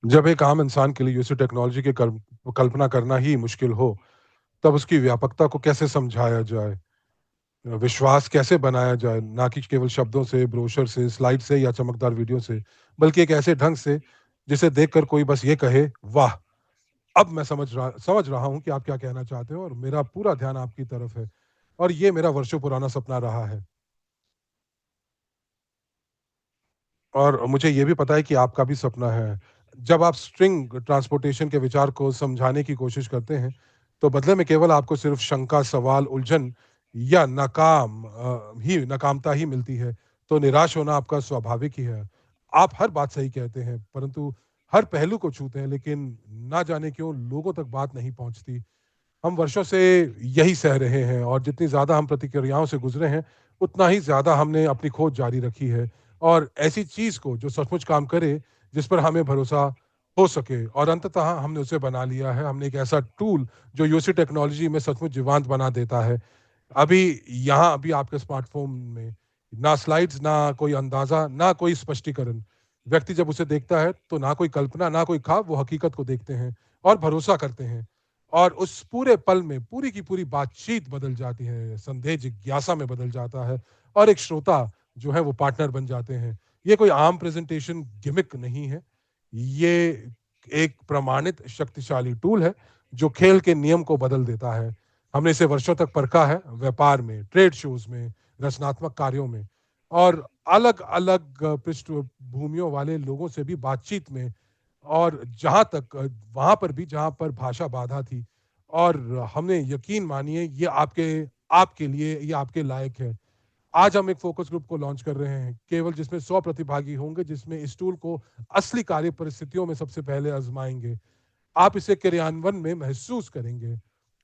जब एक आम इंसान के लिए यूसी टेक्नोलॉजी की कल्पना करना ही मुश्किल हो, तब उसकी व्यापकता को कैसे समझाया जाए? विश्वास कैसे बनाया जाए? ना कि केवल शब्दों से, ब्रोशर से, स्लाइड से या चमकदार वीडियो से, बल्कि एक ऐसे ढंग से जिसे देखकर कोई बस ये कहे, "वाह!" अब मैं समझ रहा हूँ कि आप क्या कहना चाहते हो और मेरा पूरा ध्यान आपकी तरफ है और ये मेरा वर्षों पुराना सपना रहा है। और मुझे ये भी पता है कि आपका भी सपना है। जब आप स्ट्रिंग ट्रांसपोर्टेशन के विचार को समझाने की कोशिश करते हैं, तो बदले में केवल आपको सिर्फ शंका, सवाल, उलझन या नाकामता ही मिलती है, तो निराश होना आपका स्वाभाविक ही है। आप हर बात सही कहते हैं, परंतु हर पहलू को छूते हैं, लेकिन ना जाने क्यों लोगों तक बात नहीं पहुँचती। हम वर्षों से यही सह रहे हैं और जितनी ज़्यादा हम प्रतिक्रियाओं से गुज़रे हैं, उतना ही ज़्यादा हमने अपनी खोज जारी रखी है और ऐसी चीज़ को जो सचमुच काम करे, जिस पर हमें भरोसा हो सके और अंततः हमने उसे बना लिया है। हमने एक ऐसा टूल जो यूसी टेक्नोलॉजी में सचमुच जीवंत बना देता है। अभी आपके स्मार्टफ़ोन में ना स्लाइड्स, ना कोई अंदाज़ा, ना कोई स्पष्टीकरण। व्यक्ति जब उसे देखता है, तो ना कोई कल्पना, ना कोई ख़्वाब, वो हकीकत को देखते हैं और भरोसा करते हैं। और उस पूरे पल में पूरी की पूरी बातचीत बदल जाती है, संदेह जिज्ञासा में बदल जाता है और एक श्रोता जो है वो पार्टनर बन जाते हैं। ये कोई आम प्रेज़ेंटेशन गिमिक नहीं है, ये एक प्रमाणित शक्तिशाली टूल है, जो खेल के नियम को बदल देता है। हमने इसे वर्षों तक परखा है, व्यापार में, ट्रेड शोज़ में, रचनात्मक कार्यों में और अलग-अलग पृष्ठभूमियों वाले लोगों से भी बातचीत में और जहाँ तक वहाँ पर भी जहाँ पर भाषा बाधा थी और हमने यकीन मानिए ये आपके आपके लिए ये आपके लायक है। आज हम एक फ़ोकस ग्रुप को लॉन्च कर रहे हैं, केवल जिसमें 100 प्रतिभागी होंगे, जिसमें इस टूल को असली कार्य परिस्थितियों में सबसे पहले आज़माएँगे। आप इसे क्रियान्वयन में महसूस करेंगे।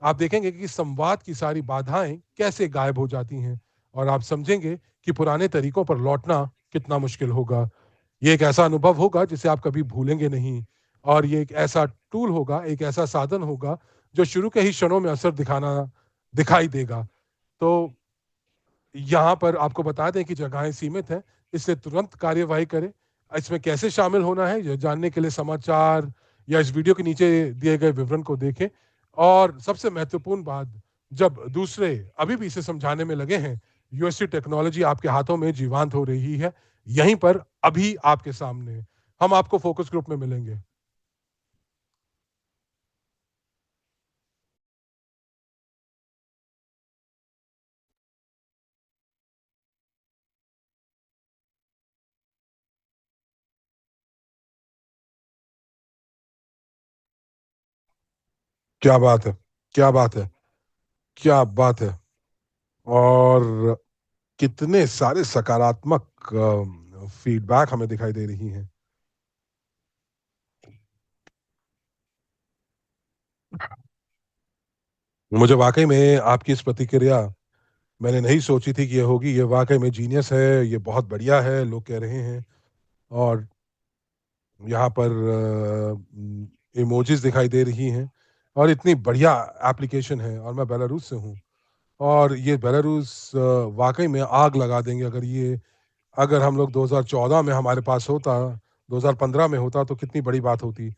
आप देखेंगे कि संवाद की सारी बाधाएँ कैसे गायब हो जाती हैं और आप समझेंगे कि पुराने तरीकों पर लौटना कितना मुश्किल होगा। ये एक ऐसा अनुभव होगा जिसे आप कभी भूलेंगे नहीं और ये एक ऐसा टूल होगा, एक ऐसा साधन होगा जो शुरू के ही क्षणों में असर दिखाई देगा। तो यहाँ पर आपको बता दें कि जगहें सीमित हैं, इसलिए तुरंत कार्यवाही करें। इसमें कैसे शामिल होना है, ये जानने के लिए समाचार या इस वीडियो के नीचे दिए गए विवरण को देखें और सबसे महत्वपूर्ण बात, जब दूसरे अभी भी इसे समझाने में लगे हैं, यूएसटी टेक्नोलॉजी आपके हाथों में जीवंत हो रही है, यहीं पर अभी आपके सामने। हम आपको फ़ोकस ग्रुप में मिलेंगे। क्या बात है! क्या बात है! क्या बात है! और कितने सारे सकारात्मक फीडबैक हमें दिखाई दे रही हैं। मुझे वाक़ई में आपकी इस प्रतिक्रिया मैंने नहीं सोची थी कि ये होगी, ये वाक़ई में जीनियस है, ये बहुत बढ़िया है, लोग कह रहे हैं और यहाँ पर इमोजीज़ दिखाई दे रही हैं और इतनी बढ़िया एप्लीकेशन है और मैं बेलारूस से हूँ और ये बेलारूस वाक़ई में आग लगा देंगे अगर हम लोग 2014 में हमारे पास होता, 2015 में होता तो कितनी बड़ी बात होती।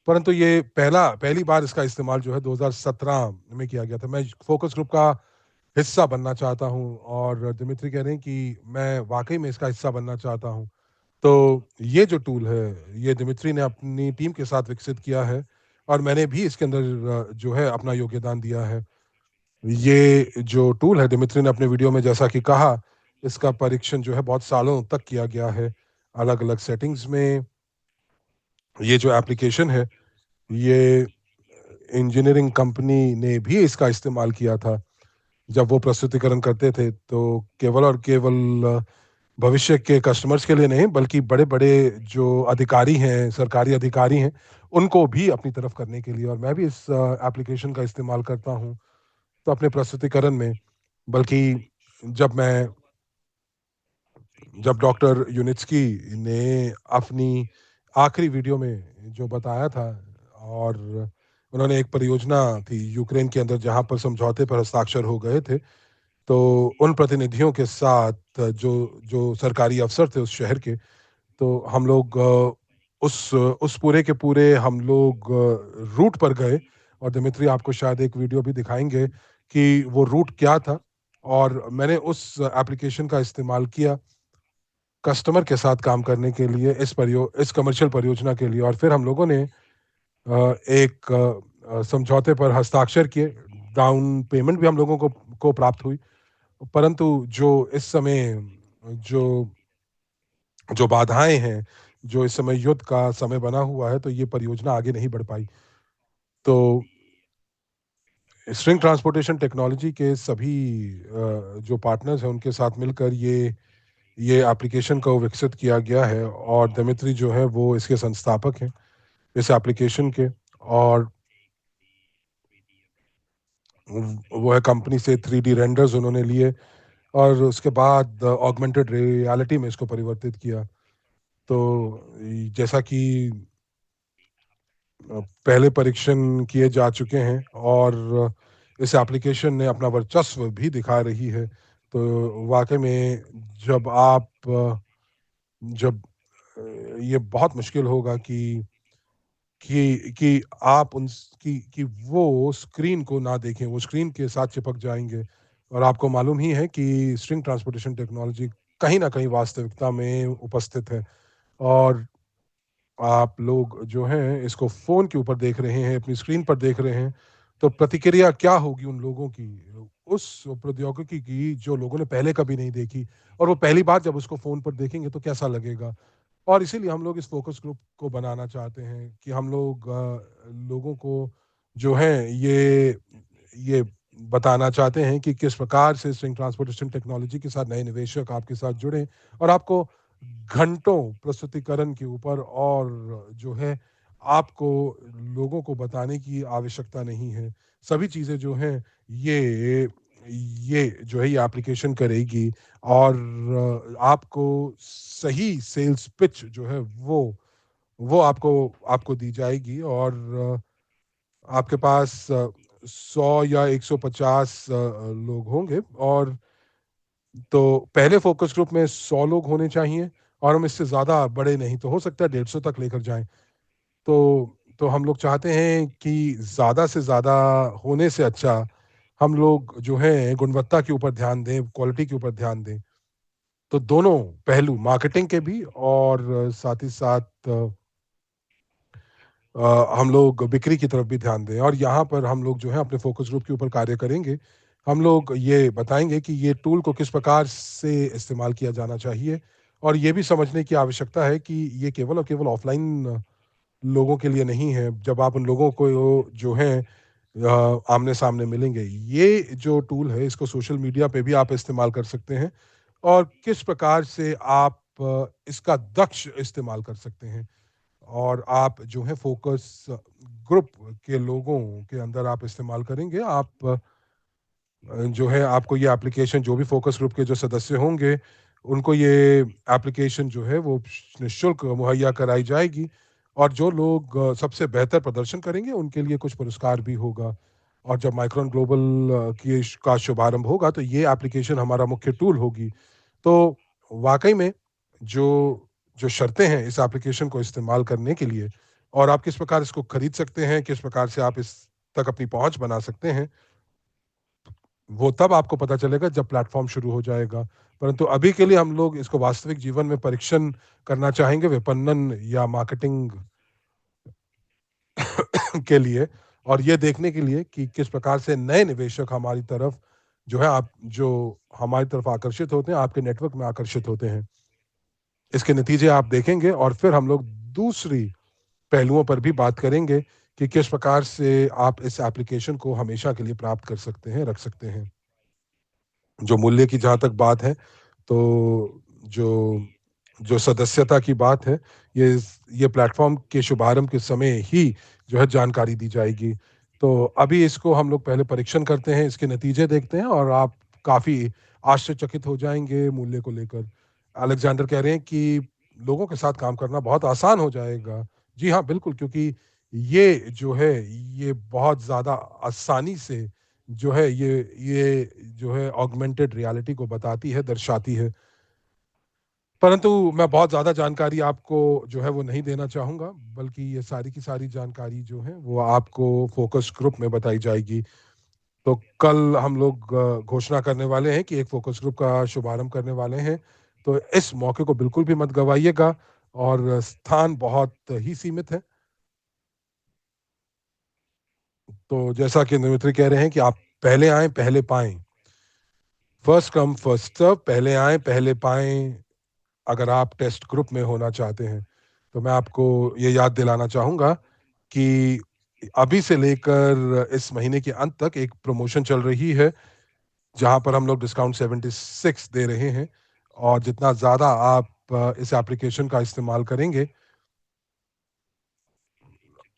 परंतु ये पहली बार इसका इस्तेमाल जो है 2017 में किया गया था। मैं फ़ोकस ग्रुप का हिस्सा बनना चाहता हूँ और दिमित्री कह रहे हैं कि मैं वाक़ई में इसका हिस्सा बनना चाहता हूँ। तो ये जो टूल है, ये दिमित्री ने अपनी टीम के साथ विकसित किया है और मैंने भी इसके अंदर जो है अपना योगदान दिया है। ये जो टूल है दिमित्री ने अपने वीडियो में जैसा कि कहा, इसका परीक्षण जो है बहुत सालों तक किया गया है। अलग-अलग सेटिंग्स में ये जो एप्लीकेशन है, ये इंजीनियरिंग कंपनी ने भी इसका इस्तेमाल किया था। जब वो प्रस्तुतिकरण करते थे, तो केवल और केवल भविष्य के कस्टमर्स के लिए नहीं, बल्कि बड़े-बड़े जो अधिकारी हैं, सरकारी अधिकारी हैं, उनको भी अपनी तरफ करने के लिए और मैं भी इस एप्लीकेशन का इस्तेमाल करता हूँ, तो अपने प्रस्तुतिकरण में। बल्कि जब मैं जब डॉक्टर यूनित्स्की ने अपनी आखिरी वीडियो में जो बताया था और उन्होंने एक परियोजना थी यूक्रेन के अंदर जहाँ पर समझौते पर हस्ताक्षर हो गए थे, तो उन प्रतिनिधियों के साथ जो जो सरकारी अफ़सर थे उस शहर के, तो हम लोग उस पूरे के पूरे हम लोग रूट पर गए और दिमित्री आपको शायद एक वीडियो भी दिखाएँगे कि वो रूट क्या था और मैंने उस एप्लीकेशन का इस्तेमाल किया कस्टमर के साथ काम करने के लिए इस कमर्शियल परियोजना के लिए और फिर हम लोगों ने एक समझौते पर हस्ताक्षर किए। डाउन पेमेंट भी हम लोगों को प्राप्त हुई। परंतु जो इस समय जो जो बाधाएँ हैं, जो इस समय युद्ध का समय बना हुआ है, तो ये परियोजना आगे नहीं बढ़ पाई। तो स्ट्रिंग ट्रांसपोर्टेशन टेक्नोलॉजी के सभी जो पार्टनर्स हैं, उनके साथ मिलकर ये एप्लीकेशन को विकसित किया गया है और दिमित्री जो है, वो इसके संस्थापक हैं, इस एप्लीकेशन के और वो है कंपनी से 3D रेंडर्स उन्होंने लिए और उसके बाद ऑगमेंटेड रियलिटी में इसको परिवर्तित किया। तो जैसा कि पहले परीक्षण किए जा चुके हैं और इस एप्लीकेशन ने अपना वर्चस्व भी दिखा रही है। तो वाक़ई में जब आप जब ये बहुत मुश्किल होगा कि आप कि वो स्क्रीन को ना देखें, वो स्क्रीन के साथ चिपक जाएँगे और आपको मालूम ही है कि स्ट्रिंग ट्रांसपोर्टेशन टेक्नोलॉजी कहीं न कहीं वास्तविकता में उपस्थित है और आप लोग जो हैं इसको फ़ोन के ऊपर देख रहे हैं, अपनी स्क्रीन पर देख रहे हैं, तो प्रतिक्रिया क्या होगी उन लोगों की, उस प्रौद्योगिकी की जो लोगों ने पहले कभी नहीं देखी और वो पहली बार जब उसको फ़ोन पर देखेंगे तो कैसा लगेगा? और इसीलिए हम लोग इस फ़ोकस ग्रुप को बनाना चाहते हैं कि हम लोग लोगों को जो है ये बताना चाहते हैं कि किस प्रकार से स्विंग ट्रांसपोर्टेशन टेक्नोलॉजी के साथ नए निवेशक आपके साथ जुड़े और आपको घंटों प्रस्तुतिकरण के ऊपर और जो है आपको लोगों को बताने की आवश्यकता नहीं है। सभी चीज़ें जो हैं ये ये जो है ये एप्लीकेशन करेगी और आपको सही सेल्स पिच जो है वो आपको आपको दी जाएगी और आपके पास 100 या 150 लोग होंगे और तो पहले फ़ोकस ग्रुप में 100 लोग होने चाहिए और हम इससे ज़्यादा बड़े नहीं तो हो सकता है 150 तक लेकर जाएँ। तो हम लोग चाहते हैं कि ज़्यादा से ज़्यादा होने से अच्छा हम लोग जो है गुणवत्ता के ऊपर ध्यान दें, क्वालिटी के ऊपर ध्यान दें। तो दोनों पहलू मार्केटिंग के भी और साथ ही साथ हम लोग बिक्री की तरफ भी ध्यान दें और यहाँ पर हम लोग जो है अपने फ़ोकस ग्रुप के ऊपर कार्य करेंगे। हम लोग ये बताएँगे कि ये टूल को किस प्रकार से इस्तेमाल किया जाना चाहिए और ये भी समझने की आवश्यकता है कि ये केवल और केवल ऑफ़लाइन लोगों के लिए नहीं है। जब आप उन लोगों को जो है आमने-सामने मिलेंगे, ये जो टूल है इसको सोशल मीडिया पे भी आप इस्तेमाल कर सकते हैं और किस प्रकार से आप इसका दक्ष इस्तेमाल कर सकते हैं। और आप जो है फ़ोकस ग्रुप के लोगों के अंदर आप इस्तेमाल करेंगे। आप जो है आपको ये एप्लीकेशन जो भी फ़ोकस ग्रुप के जो सदस्य होंगे, उनको ये एप्लीकेशन जो है वो निःशुल्क मुहैया कराई जाएगी और जो लोग सबसे बेहतर प्रदर्शन करेंगे, उनके लिए कुछ पुरस्कार भी होगा। और जब माइक्रोन ग्लोबल की का शुभारंभ होगा, तो ये एप्लीकेशन हमारा मुख्य टूल होगी। तो वाक़ई में जो जो शर्तें हैं इस एप्लीकेशन को इस्तेमाल करने के लिए और आप किस प्रकार इसको खरीद सकते हैं, किस प्रकार से आप इस तक अपनी पहुँच बना सकते हैं, वो तब आपको पता चलेगा जब प्लेटफ़ॉर्म शुरू हो जाएगा। परंतु अभी के लिए हम लोग इसको वास्तविक जीवन में परीक्षण करना चाहेंगे विपणन या मार्केटिंग के लिए और ये देखने के लिए कि किस प्रकार से नए निवेशक हमारी तरफ जो है आप जो हमारी तरफ आकर्षित होते हैं, आपके नेटवर्क में आकर्षित होते हैं। इसके नतीजे आप देखेंगे और फिर हम लोग दूसरी पहलुओं पर भी बात करेंगे कि किस प्रकार से आप इस एप्लीकेशन को हमेशा के लिए प्राप्त कर सकते हैं, रख सकते हैं। जो मूल्य की जहाँ तक बात है, तो जो जो सदस्यता की बात है, ये प्लेटफ़ॉर्म के शुभारंभ के समय ही जो है जानकारी दी जाएगी। तो अभी इसको हम लोग पहले परीक्षण करते हैं, इसके नतीजे देखते हैं और आप काफ़ी आश्चर्यचकित हो जाएँगे मूल्य को लेकर। अलेक्जेंडर कह रहे हैं कि लोगों के साथ काम करना बहुत आसान हो जाएगा। जी हाँ, बिल्कुल क्योंकि ये जो है, ये बहुत ज़्यादा आसानी से जो है ये जो है ऑगमेंटेड रियलिटी को बताती है, दर्शाती है। परंतु मैं बहुत ज़्यादा जानकारी आपको जो है वो नहीं देना चाहूँगा, बल्कि ये सारी की सारी जानकारी जो है वो आपको फ़ोकस ग्रुप में बताई जाएगी। तो कल हम लोग घोषणा करने वाले हैं कि एक फ़ोकस ग्रुप का शुभारंभ करने वाले हैं। तो इस मौके को बिल्कुल भी मत गँवाइएगा और स्थान बहुत ही सीमित है। तो जैसा कि निमित्री कह रहे हैं कि आप पहले आएँ, पहले पाएँ। फर्स्ट कम फर्स्ट सर्व, पहले आएँ, पहले पाएँ, अगर आप टेस्ट ग्रुप में होना चाहते हैं। तो मैं आपको ये याद दिलाना चाहूँगा कि अभी से लेकर इस महीने के अंत तक एक प्रमोशन चल रही है, जहाँ पर हम लोग डिस्काउंट 76 दे रहे हैं और जितना ज़्यादा आप इस एप्लीकेशन का इस्तेमाल करेंगे,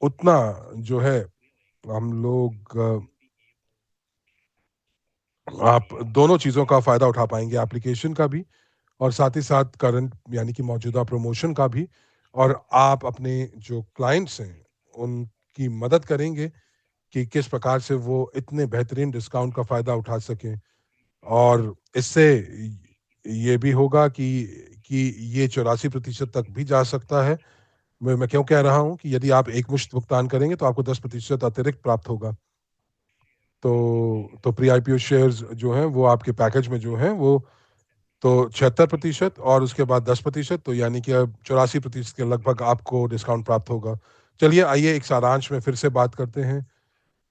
उतना जो है हम लोग आप दोनों चीज़ों का फ़ायदा उठा पाएँगे, एप्लीकेशन का भी और साथ ही साथ करंट यानी कि मौजूदा प्रमोशन का भी और आप अपने जो क्लाइंट्स हैं, उनकी मदद करेंगे कि किस प्रकार से वो इतने बेहतरीन डिस्काउंट का फ़ायदा उठा सकें। और इससे ये भी होगा कि ये 84% तक भी जा सकता है। मैं क्यों कह रहा हूँ कि यदि आप एकमुश्त भुगतान करेंगे तो आपको 10% अतिरिक्त प्राप्त होगा। तो प्री-आईपीओ शेयर्स जो हैं वो आपके पैकेज में जो हैं वो तो 76% और उसके बाद 10% तो यानी कि अब 84% के लगभग आपको डिस्काउंट प्राप्त होगा। चलिए आइए एक सारांश में फिर से बात करते हैं।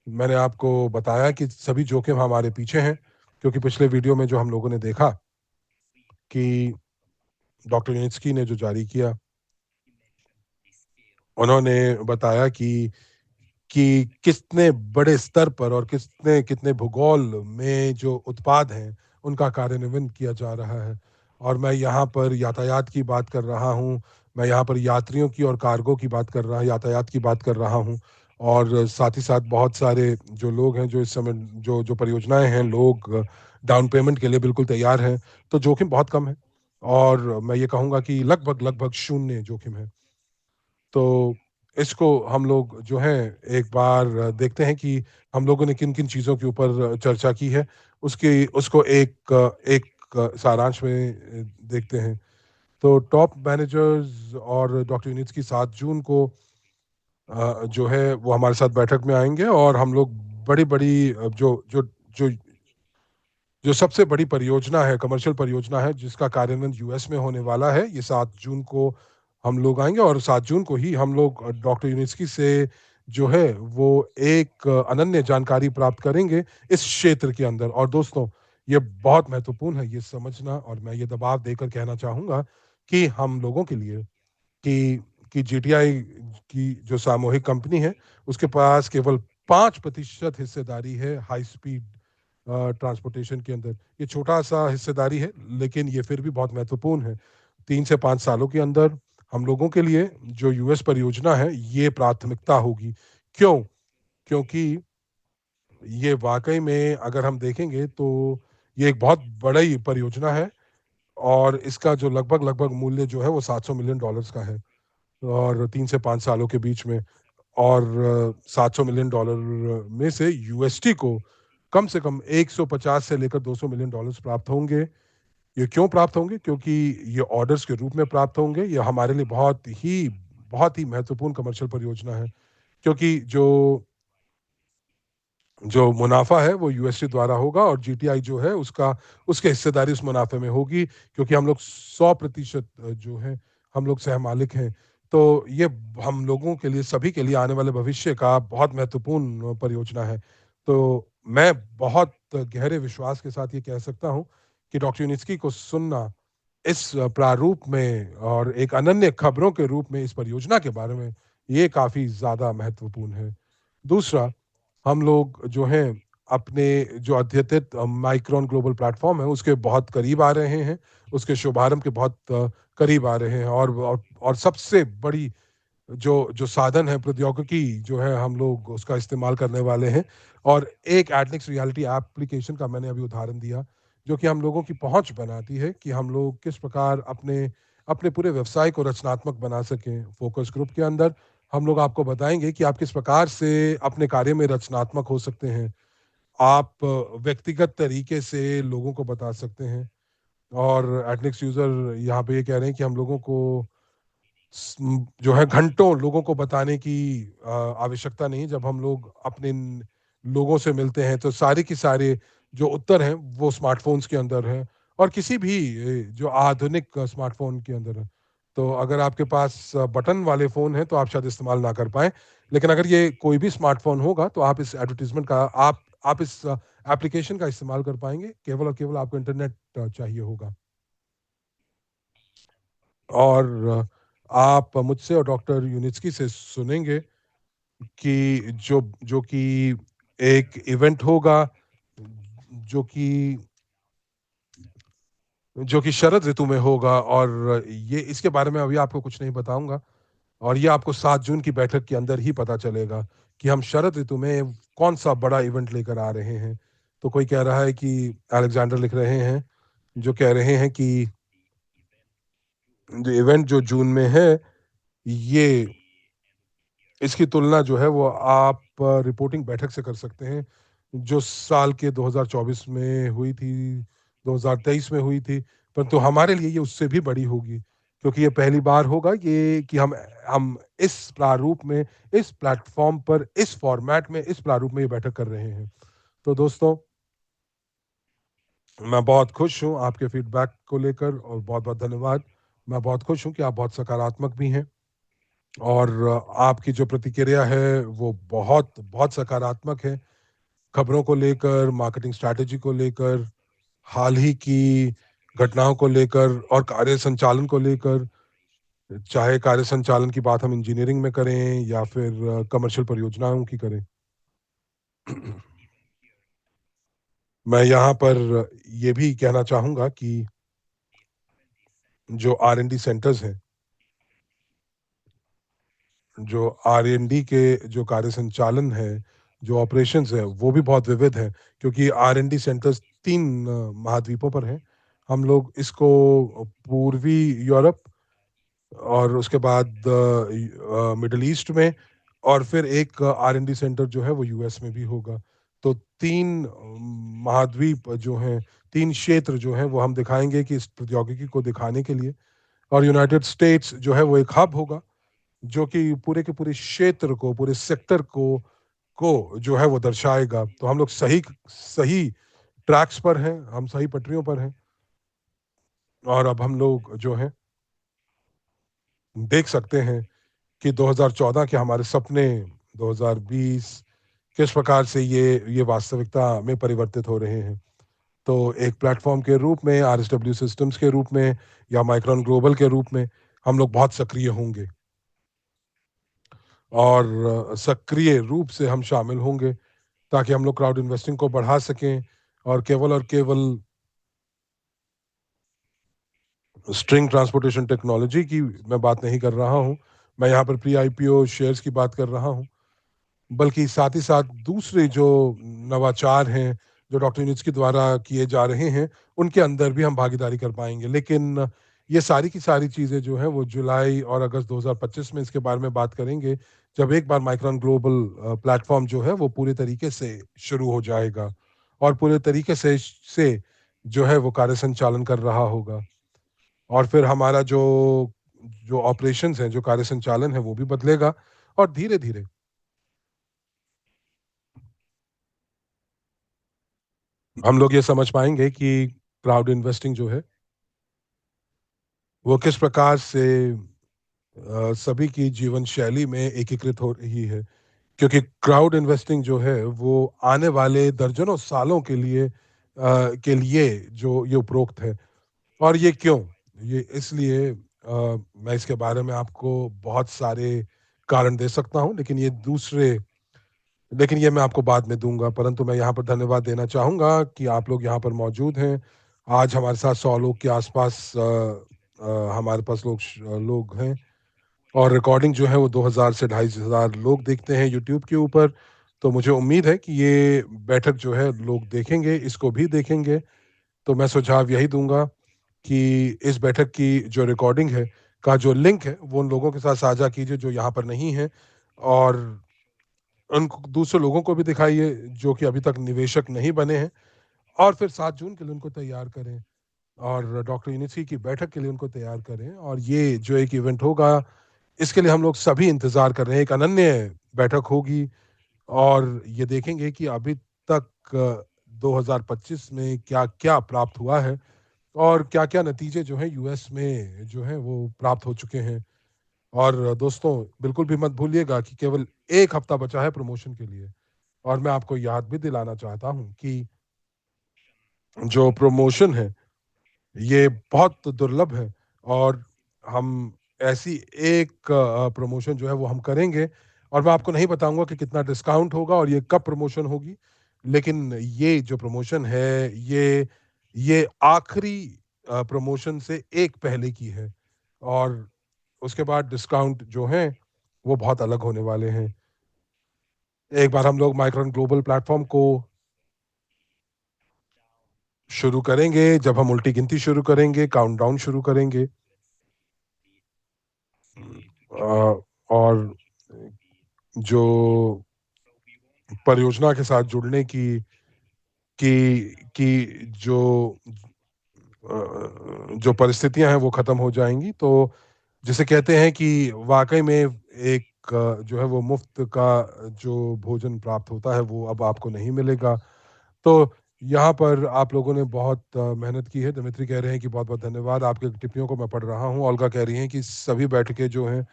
मैंने आपको बताया कि सभी जोखिम हमारे पीछे हैं, क्योंकि पिछले वीडियो में जो हम लोगों ने देखा कि डॉक्टर यूनित्स्की ने जो जारी किया, उन्होंने बताया कि कि कितने बड़े स्तर पर और कितने कितने भूगोल में जो उत्पाद हैं, उनका कार्यान्वयन किया जा रहा है। और मैं यहाँ पर यातायात की बात कर रहा हूँ, मैं यहाँ पर यात्रियों की और कार्गो की बात कर रहा यातायात की बात कर रहा हूँ। और साथ ही साथ बहुत सारे जो लोग हैं, जो इस समय जो परियोजनाएँ हैं, लोग डाउन पेमेंट के लिए बिल्कुल तैयार हैं, तो जोखिम बहुत कम है। और मैं ये कहूँगा कि लगभग-लगभग शून्य जोखिम है। तो इसको हम लोग जो है एक बार देखते हैं कि हम लोगों ने किन-किन चीज़ों के ऊपर चर्चा की है, उसकी उसको एक सारांश में देखते हैं। तो टॉप मैनेजर्स और डॉक्टर यूनिट्स की 7 जून को जो है वो हमारे साथ बैठक में आएँगे और हम लोग बड़ी-बड़ी जो जो जो जो सबसे बड़ी परियोजना है, कमर्शियल परियोजना है, जिसका कार्यान्वयन यूएस में होने वाला है, ये 7 जून को हम लोग आएँगे और 7 जून को ही हम लोग डॉक्टर यूनिस्की से जो है, वो एक अनन्य जानकारी प्राप्त करेंगे इस क्षेत्र के अंदर। और दोस्तों, ये बहुत महत्वपूर्ण है ये समझना, और मैं ये दबाव देकर कहना चाहूँगा कि हम लोगों के लिए कि जीटीआई की जो सामूहिक कंपनी है, उसके पास केवल 5% हिस्सेदारी है हाई स्पीड ट्रांसपोर्टेशन के अंदर। ये छोटा-सा हिस्सेदारी है, लेकिन ये फिर भी बहुत महत्वपूर्ण है। 3 से 5 सालों के अंदर हम लोगों के लिए जो यूएस परियोजना है, ये प्राथमिकता होगी। क्यों? क्योंकि ये वाक़ई में अगर हम देखेंगे तो ये एक बहुत बड़ी परियोजना है और इसका जो लगभग-लगभग मूल्य जो है वो $700 मिलियन का है। और 3 से 5 सालों के बीच में। और $700 मिलियन में से यूएसडी को कम से कम 150 से लेकर $200 मिलियन प्राप्त होंगे। ये क्यों प्राप्त होंगे? क्योंकि ये ऑर्डर्स के रूप में प्राप्त होंगे। ये हमारे लिए बहुत ही महत्वपूर्ण कमर्शियल परियोजना है। क्योंकि जो जो मुनाफ़ा है वो यूएसडी द्वारा होगा और जीटीआई जो है उसका उसकी हिस्सेदारी उस मुनाफ़े में होगी, क्योंकि हम लोग 100% जो है हम लोग सहमालिक हैं। तो ये हम लोगों के लिए, सभी के लिए आने वाले भविष्य का बहुत महत्वपूर्ण परियोजना है। तो मैं बहुत गहरे विश्वास के साथ ये कह सकता हूँ कि डॉक्टर यूनिस्की को सुनना इस प्रारूप में और एक अनन्य खबरों के रूप में इस परियोजना के बारे में, ये काफ़ी ज़्यादा महत्वपूर्ण है। दूसरा, हम लोग जो हैं अपने जो अद्यतित माइक्रोन ग्लोबल प्लेटफ़ॉर्म है, उसके बहुत करीब आ रहे हैं, उसके शुभारंभ के बहुत करीब आ रहे हैं। और सबसे बड़ी जो जो साधन है, प्रौद्योगिकी जो है, हम लोग उसका इस्तेमाल करने वाले हैं। और एक एडनेक्स रियलिटी एप्लीकेशन का मैंने अभी उदाहरण दिया, जो कि हम लोगों की पहुँच बनाती है कि हम लोग किस प्रकार अपने अपने पूरे व्यवसाय को रचनात्मक बना सकें। फ़ोकस ग्रुप के अंदर हम लोग आपको बताएँगे कि आप किस प्रकार से अपने कार्य में रचनात्मक हो सकते हैं। आप व्यक्तिगत तरीके से लोगों को बता सकते हैं। और एडनेक्स यूज़र यहाँ पे ये कह रहे हैं कि हम लोगों को जो है घंटों लोगों को बताने की आवश्यकता नहीं। जब हम लोग अपने लोगों से मिलते हैं तो सारे की सारे जो उत्तर हैं वो स्मार्टफोन्स के अंदर हैं, और किसी भी जो आधुनिक स्मार्टफोन के अंदर है। तो अगर आपके पास बटन वाले फ़ोन हैं तो आप शायद इस्तेमाल ना कर पाएँ, लेकिन अगर ये कोई भी स्मार्टफोन होगा तो आप इस एडवर्टाइजमेंट का आप इस एप्लीकेशन का इस्तेमाल कर पाएंगे। केवल और केवल आपको इंटरनेट चाहिए होगा। और आप मुझसे और डॉक्टर यूनिस्की से सुनेंगे कि जो कि एक इवेंट होगा, जो कि शरद ऋतु में होगा। और ये इसके बारे में अभी आपको कुछ नहीं बताऊँगा, और ये आपको 7 जून की बैठक के अंदर ही पता चलेगा कि हम शरद ऋतु में कौन-सा बड़ा इवेंट लेकर आ रहे हैं। तो कोई कह रहा है कि अलेक्जेंडर लिख रहे हैं, जो कह रहे हैं कि जो इवेंट जो जून में है, ये इसकी तुलना जो है वो आप रिपोर्टिंग बैठक से कर सकते हैं, जो साल के 2024 में हुई थी, 2023 में हुई थी, परंतु हमारे लिए ये उससे भी बड़ी होगी, क्योंकि ये पहली बार होगा ये कि हम इस प्रारूप में, इस प्लेटफ़ॉर्म पर, इस फ़ॉर्मेट में, इस प्रारूप में ये बैठक कर रहे हैं। तो दोस्तों, मैं बहुत खुश हूँ आपके फीडबैक को लेकर, और बहुत-बहुत धन्यवाद। मैं बहुत खुश हूँ कि आप बहुत सकारात्मक भी हैं। और आपकी जो प्रतिक्रिया है वो बहुत बहुत सकारात्मक है, खबरों को लेकर, मार्केटिंग स्ट्रैटेजी को लेकर, हाल ही की घटनाओं को लेकर और कार्य संचालन को लेकर। चाहे कार्य संचालन की बात हम इंजीनियरिंग में करें या फिर कमर्शियल परियोजनाओं की करें। मैं यहाँ पर ये भी कहना चाहूँगा कि जो आर-एन-डी सेंटर्स हैं, जो आर-एन-डी के जो कार्य संचालन है, जो ऑपरेशंस हैं, वो भी बहुत विविध हैं क्योंकि आर-एन-डी सेंटर्स 3 महाद्वीपों पर हैं। हम लोग इसको पूर्वी यूरोप और उसके बाद मिडल ईस्ट में और फिर एक आर-एन-डी सेंटर जो है वो यूएस में भी होगा। तो 3 महाद्वीप जो हैं, 3 क्षेत्र जो हैं वो हम दिखाएँगे कि इस प्रौद्योगिकी को दिखाने के लिए और यूनाइटेड स्टेट्स जो है वो एक हब होगा, जो कि पूरे के पूरे क्षेत्र को, पूरे सेक्टर को जो है वो दर्शाएगा। तो हम लोग सही सही ट्रैक्स पर हैं, हम सही पटरियों पर हैं और अब हम लोग जो हैं देख सकते हैं कि 2014 के हमारे सपने 2020 किस प्रकार से ये वास्तविकता में परिवर्तित हो रहे हैं। तो एक प्लेटफ़ॉर्म के रूप में, आरएसडब्ल्यू सिस्टम्स के रूप में या माइक्रोन ग्लोबल के रूप में हम लोग बहुत सक्रिय होंगे और सक्रिय रूप से हम शामिल होंगे ताकि हम लोग क्राउड इन्वेस्टिंग को बढ़ा सकें और केवल स्ट्रिंग ट्रांसपोर्टेशन टेक्नोलॉजी की मैं बात नहीं कर रहा हूँ। मैं यहाँ पर प्री आईपीओ शेयर्स की बात कर रहा हूँ। बल्कि साथ ही साथ दूसरे जो नवाचार हैं, जो डॉक्टर यूनुस के द्वारा किए जा रहे हैं, उनके अंदर भी हम भागीदारी कर पाएँगे। लेकिन ये सारी की सारी चीज़ें जो हैं, वो जुलाई और अगस्त 2025 में इसके बारे में बात करेंगे, जब एक बार माइक्रोन ग्लोबल प्लेटफ़ॉर्म जो है, वो पूरे तरीके से शुरू हो जाएगा और पूरे तरीके से जो है, वो कार्य संचालन कर रहा होगा। और फिर हमारा जो जो ऑपरेशंस हैं, जो कार्य संचालन है, वो भी बदलेगा और धीरे-धीरे हम लोग ये समझ पाएँगे कि क्राउड इन्वेस्टिंग जो है, वो किस प्रकार से सभी की जीवन शैली में एकीकृत हो रही है। क्योंकि क्राउड इन्वेस्टिंग जो है, वो आने वाले दर्जनों सालों के लिए जो ये उपरोक्त है और ये क्यों? ये इसलिए मैं इसके बारे में आपको बहुत सारे कारण दे सकता हूँ, लेकिन ये मैं आपको बाद में दूँगा, परंतु मैं यहाँ पर धन्यवाद देना चाहूँगा कि आप लोग यहाँ पर मौजूद हैं। आज हमारे साथ 100 लोग के आस-पास हमारे पास लोग हैं और रिकॉर्डिंग जो है वो 2000 से 2500 लोग देखते हैं यूट्यूब के ऊपर। तो मुझे उम्मीद है कि ये बैठक जो है लोग देखेंगे, इसको भी देखेंगे। तो मैं सुझाव यही दूँगा कि इस बैठक की जो रिकॉर्डिंग है, का जो लिंक है, वो उन लोगों के साथ साझा कीजिए जो यहाँ पर नहीं हैं और उन दूसरे लोगों को भी दिखाइए जो कि अभी तक निवेशक नहीं बने हैं और फिर 7 जून के लिए उनको तैयार करें और डॉक्टर यूनिसी की बैठक के लिए उनको तैयार करें और ये जो एक इवेंट होगा, इसके लिए हम लोग सभी इंतज़ार कर रहे हैं। एक अनन्य बैठक होगी और ये देखेंगे कि अभी तक 2025 में क्या-क्या प्राप्त हुआ है और क्या-क्या नतीजे जो हैं यूएस में जो हैं वो प्राप्त हो चुके हैं। और दोस्तों बिल्कुल भी मत भूलिएगा कि केवल 1 हफ्ता बचा है प्रमोशन के लिए और मैं आपको याद भी दिलाना चाहता हूँ कि जो प्रमोशन है, ये बहुत दुर्लभ है और हम ऐसी एक प्रमोशन जो है वो हम करेंगे और मैं आपको नहीं बताऊँगा कि कितना डिस्काउंट होगा और ये कब प्रमोशन होगी। लेकिन ये जो प्रमोशन है, ये आखिरी प्रमोशन से एक पहले की है और उसके बाद डिस्काउंट जो हैं, वो बहुत अलग होने वाले हैं। एक बार हम लोग माइक्रोन ग्लोबल प्लेटफ़ॉर्म को शुरू करेंगे, जब हम उल्टी गिनती शुरू करेंगे, काउंटडाउन शुरू करेंगे और जो परियोजना के साथ जुड़ने की जो परिस्थितियाँ हैं वो ख़त्म हो जाएँगी। तो जिसे कहते हैं कि वाक़ई में एक जो है वो मुफ़्त का जो भोजन प्राप्त होता है वो अब आपको नहीं मिलेगा। तो यहाँ पर आप लोगों ने बहुत मेहनत की है। दिमित्री कह रहे हैं कि बहुत-बहुत धन्यवाद। आपकी टिप्पणियों को मैं पढ़ रहा हूँ। ओल्गा कह रही हैं कि सभी बैठकें जो हैं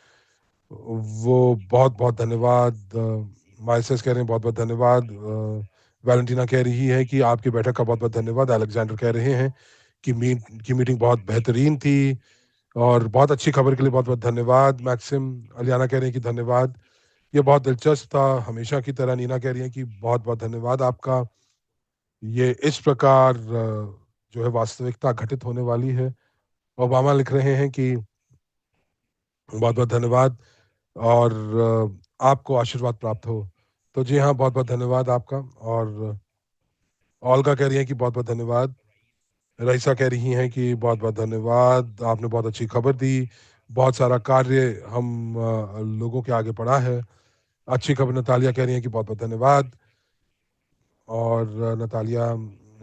वो बहुत-बहुत धन्यवाद। माइसेस कह रहे हैं बहुत-बहुत धन्यवाद। वैलेंटिना कह रही है कि आपकी बैठक का बहुत-बहुत धन्यवाद। अलेक्जेंडर कह रहे हैं कि मीटिंग बहुत बेहतरीन थी। और बहुत अच्छी खबर के लिए बहुत-बहुत धन्यवाद मैक्सिम। अलियाना कह रही हैं कि धन्यवाद। ये बहुत दिलचस्प था, हमेशा की तरह नीना कह रही हैं कि बहुत-बहुत धन्यवाद आपका। ये इस प्रकार जो है वास्तविकता घटित होने वाली है। ओबामा लिख रहे हैं कि बहुत-बहुत धन्यवाद और आपको आशीर्वाद प्राप्त हो। तो जी हाँ, बहुत-बहुत धन्यवाद आपका और ओल्गा कह रही हैं कि बहुत-बहुत धन्यवाद। रईसा कह रही हैं कि बहुत-बहुत धन्यवाद, आपने बहुत अच्छी खबर दी। बहुत सारा कार्य हम लोगों के आगे पड़ा है। अच्छी खबर नतालिया कह रही हैं कि बहुत-बहुत धन्यवाद और नतालिया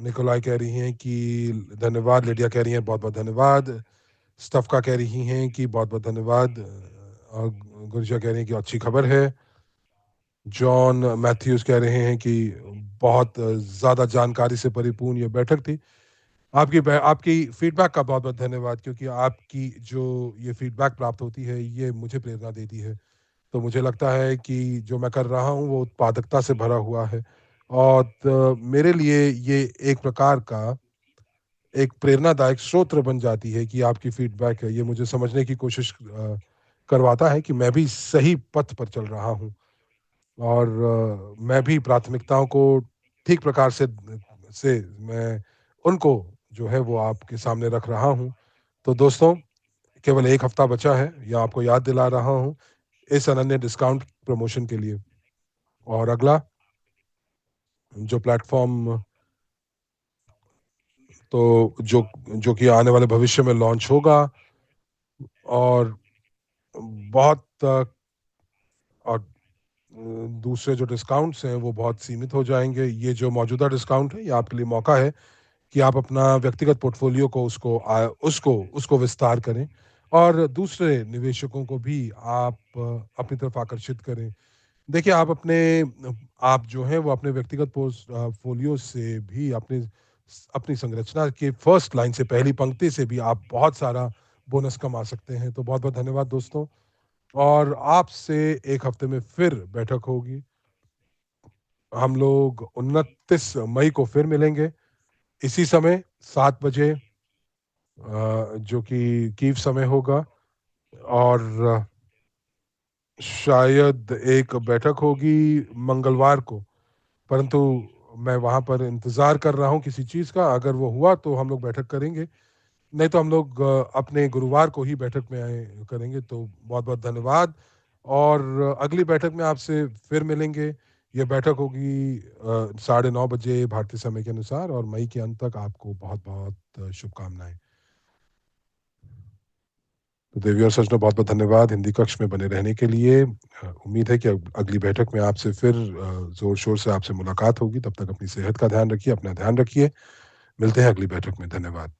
निकोलाई कह रही हैं कि धन्यवाद, लिडिया कह रही हैं बहुत-बहुत धन्यवाद। स्टफ़का कह रही हैं कि बहुत-बहुत धन्यवाद और गुरजा कह रही हैं कि अच्छी खबर है। जॉन मैथ्यूज़ कह रहे हैं कि बहुत ज़्यादा जानकारी से परिपूर्ण ये बैठक थी। आपकी फीडबैक का बहुत-बहुत धन्यवाद क्योंकि आपकी जो ये फीडबैक प्राप्त होती है, ये मुझे प्रेरणा देती है। तो मुझे लगता है कि जो मैं कर रहा हूँ, वो उत्पादकता से भरा हुआ है और मेरे लिए ये एक प्रकार का एक प्रेरणादायक स्रोत बन जाती है कि आपकी फीडबैक है, ये मुझे समझने की कोशिश करवाता है कि मैं भी सही पथ पर चल रहा हूँ और मैं भी प्राथमिकताओं को ठीक प्रकार से मैं उनको जो है वो आपके सामने रख रहा हूँ। तो दोस्तों, केवल 1 हफ्ता बचा है, ये आपको याद दिला रहा हूँ इस अनन्य डिस्काउंट प्रमोशन के लिए और अगला जो प्लेटफ़ॉर्म तो जो कि आने वाले भविष्य में लॉन्च होगा और बहुत और दूसरे जो डिस्काउंट्स हैं वो बहुत सीमित हो जाएँगे। ये जो मौजूदा डिस्काउंट है ये आपके लिए मौका है कि आप अपना व्यक्तिगत पोर्टफ़ोलियो को उसको विस्तार करें और दूसरे निवेशकों को भी आप अपनी तरफ आकर्षित करें। देखिए आप जो हैं वो अपने व्यक्तिगत फ़ोलियो से भी अपनी संरचना के फर्स्ट लाइन से पहली पंक्ति से भी आप बहुत सारा बोनस कमा सकते हैं। तो बहुत-बहुत धन्यवाद दोस्तों और आपसे 1 हफ्ते में फिर बैठक होगी। हम लोग 29 मई को फिर मिलेंगे, इसी समय 7 बजे जो कि कीव समय होगा और शायद एक बैठक होगी मंगलवार को, परंतु मैं वहाँ पर इंतज़ार कर रहा हूँ किसी चीज़ का, अगर वो हुआ तो हम लोग बैठक करेंगे, नहीं तो हम लोग अपने गुरुवार को ही बैठक में करेंगे। तो बहुत-बहुत धन्यवाद और अगली बैठक में आपसे फिर मिलेंगे। ये बैठक होगी 9:30 बजे भारतीय समय के अनुसार और मई के अंत तक आपको बहुत-बहुत शुभकामनाएँ। तो देवी और सज्जनों बहुत-बहुत धन्यवाद हिंदी कक्ष में बने रहने के लिए। उम्मीद है कि अगली बैठक में आपसे फिर ज़ोर-शोर से आपसे मुलाकात होगी। तब तक अपनी सेहत का ध्यान रखिए, अपना ध्यान रखिए। मिलते हैं अगली बैठक में। धन्यवाद।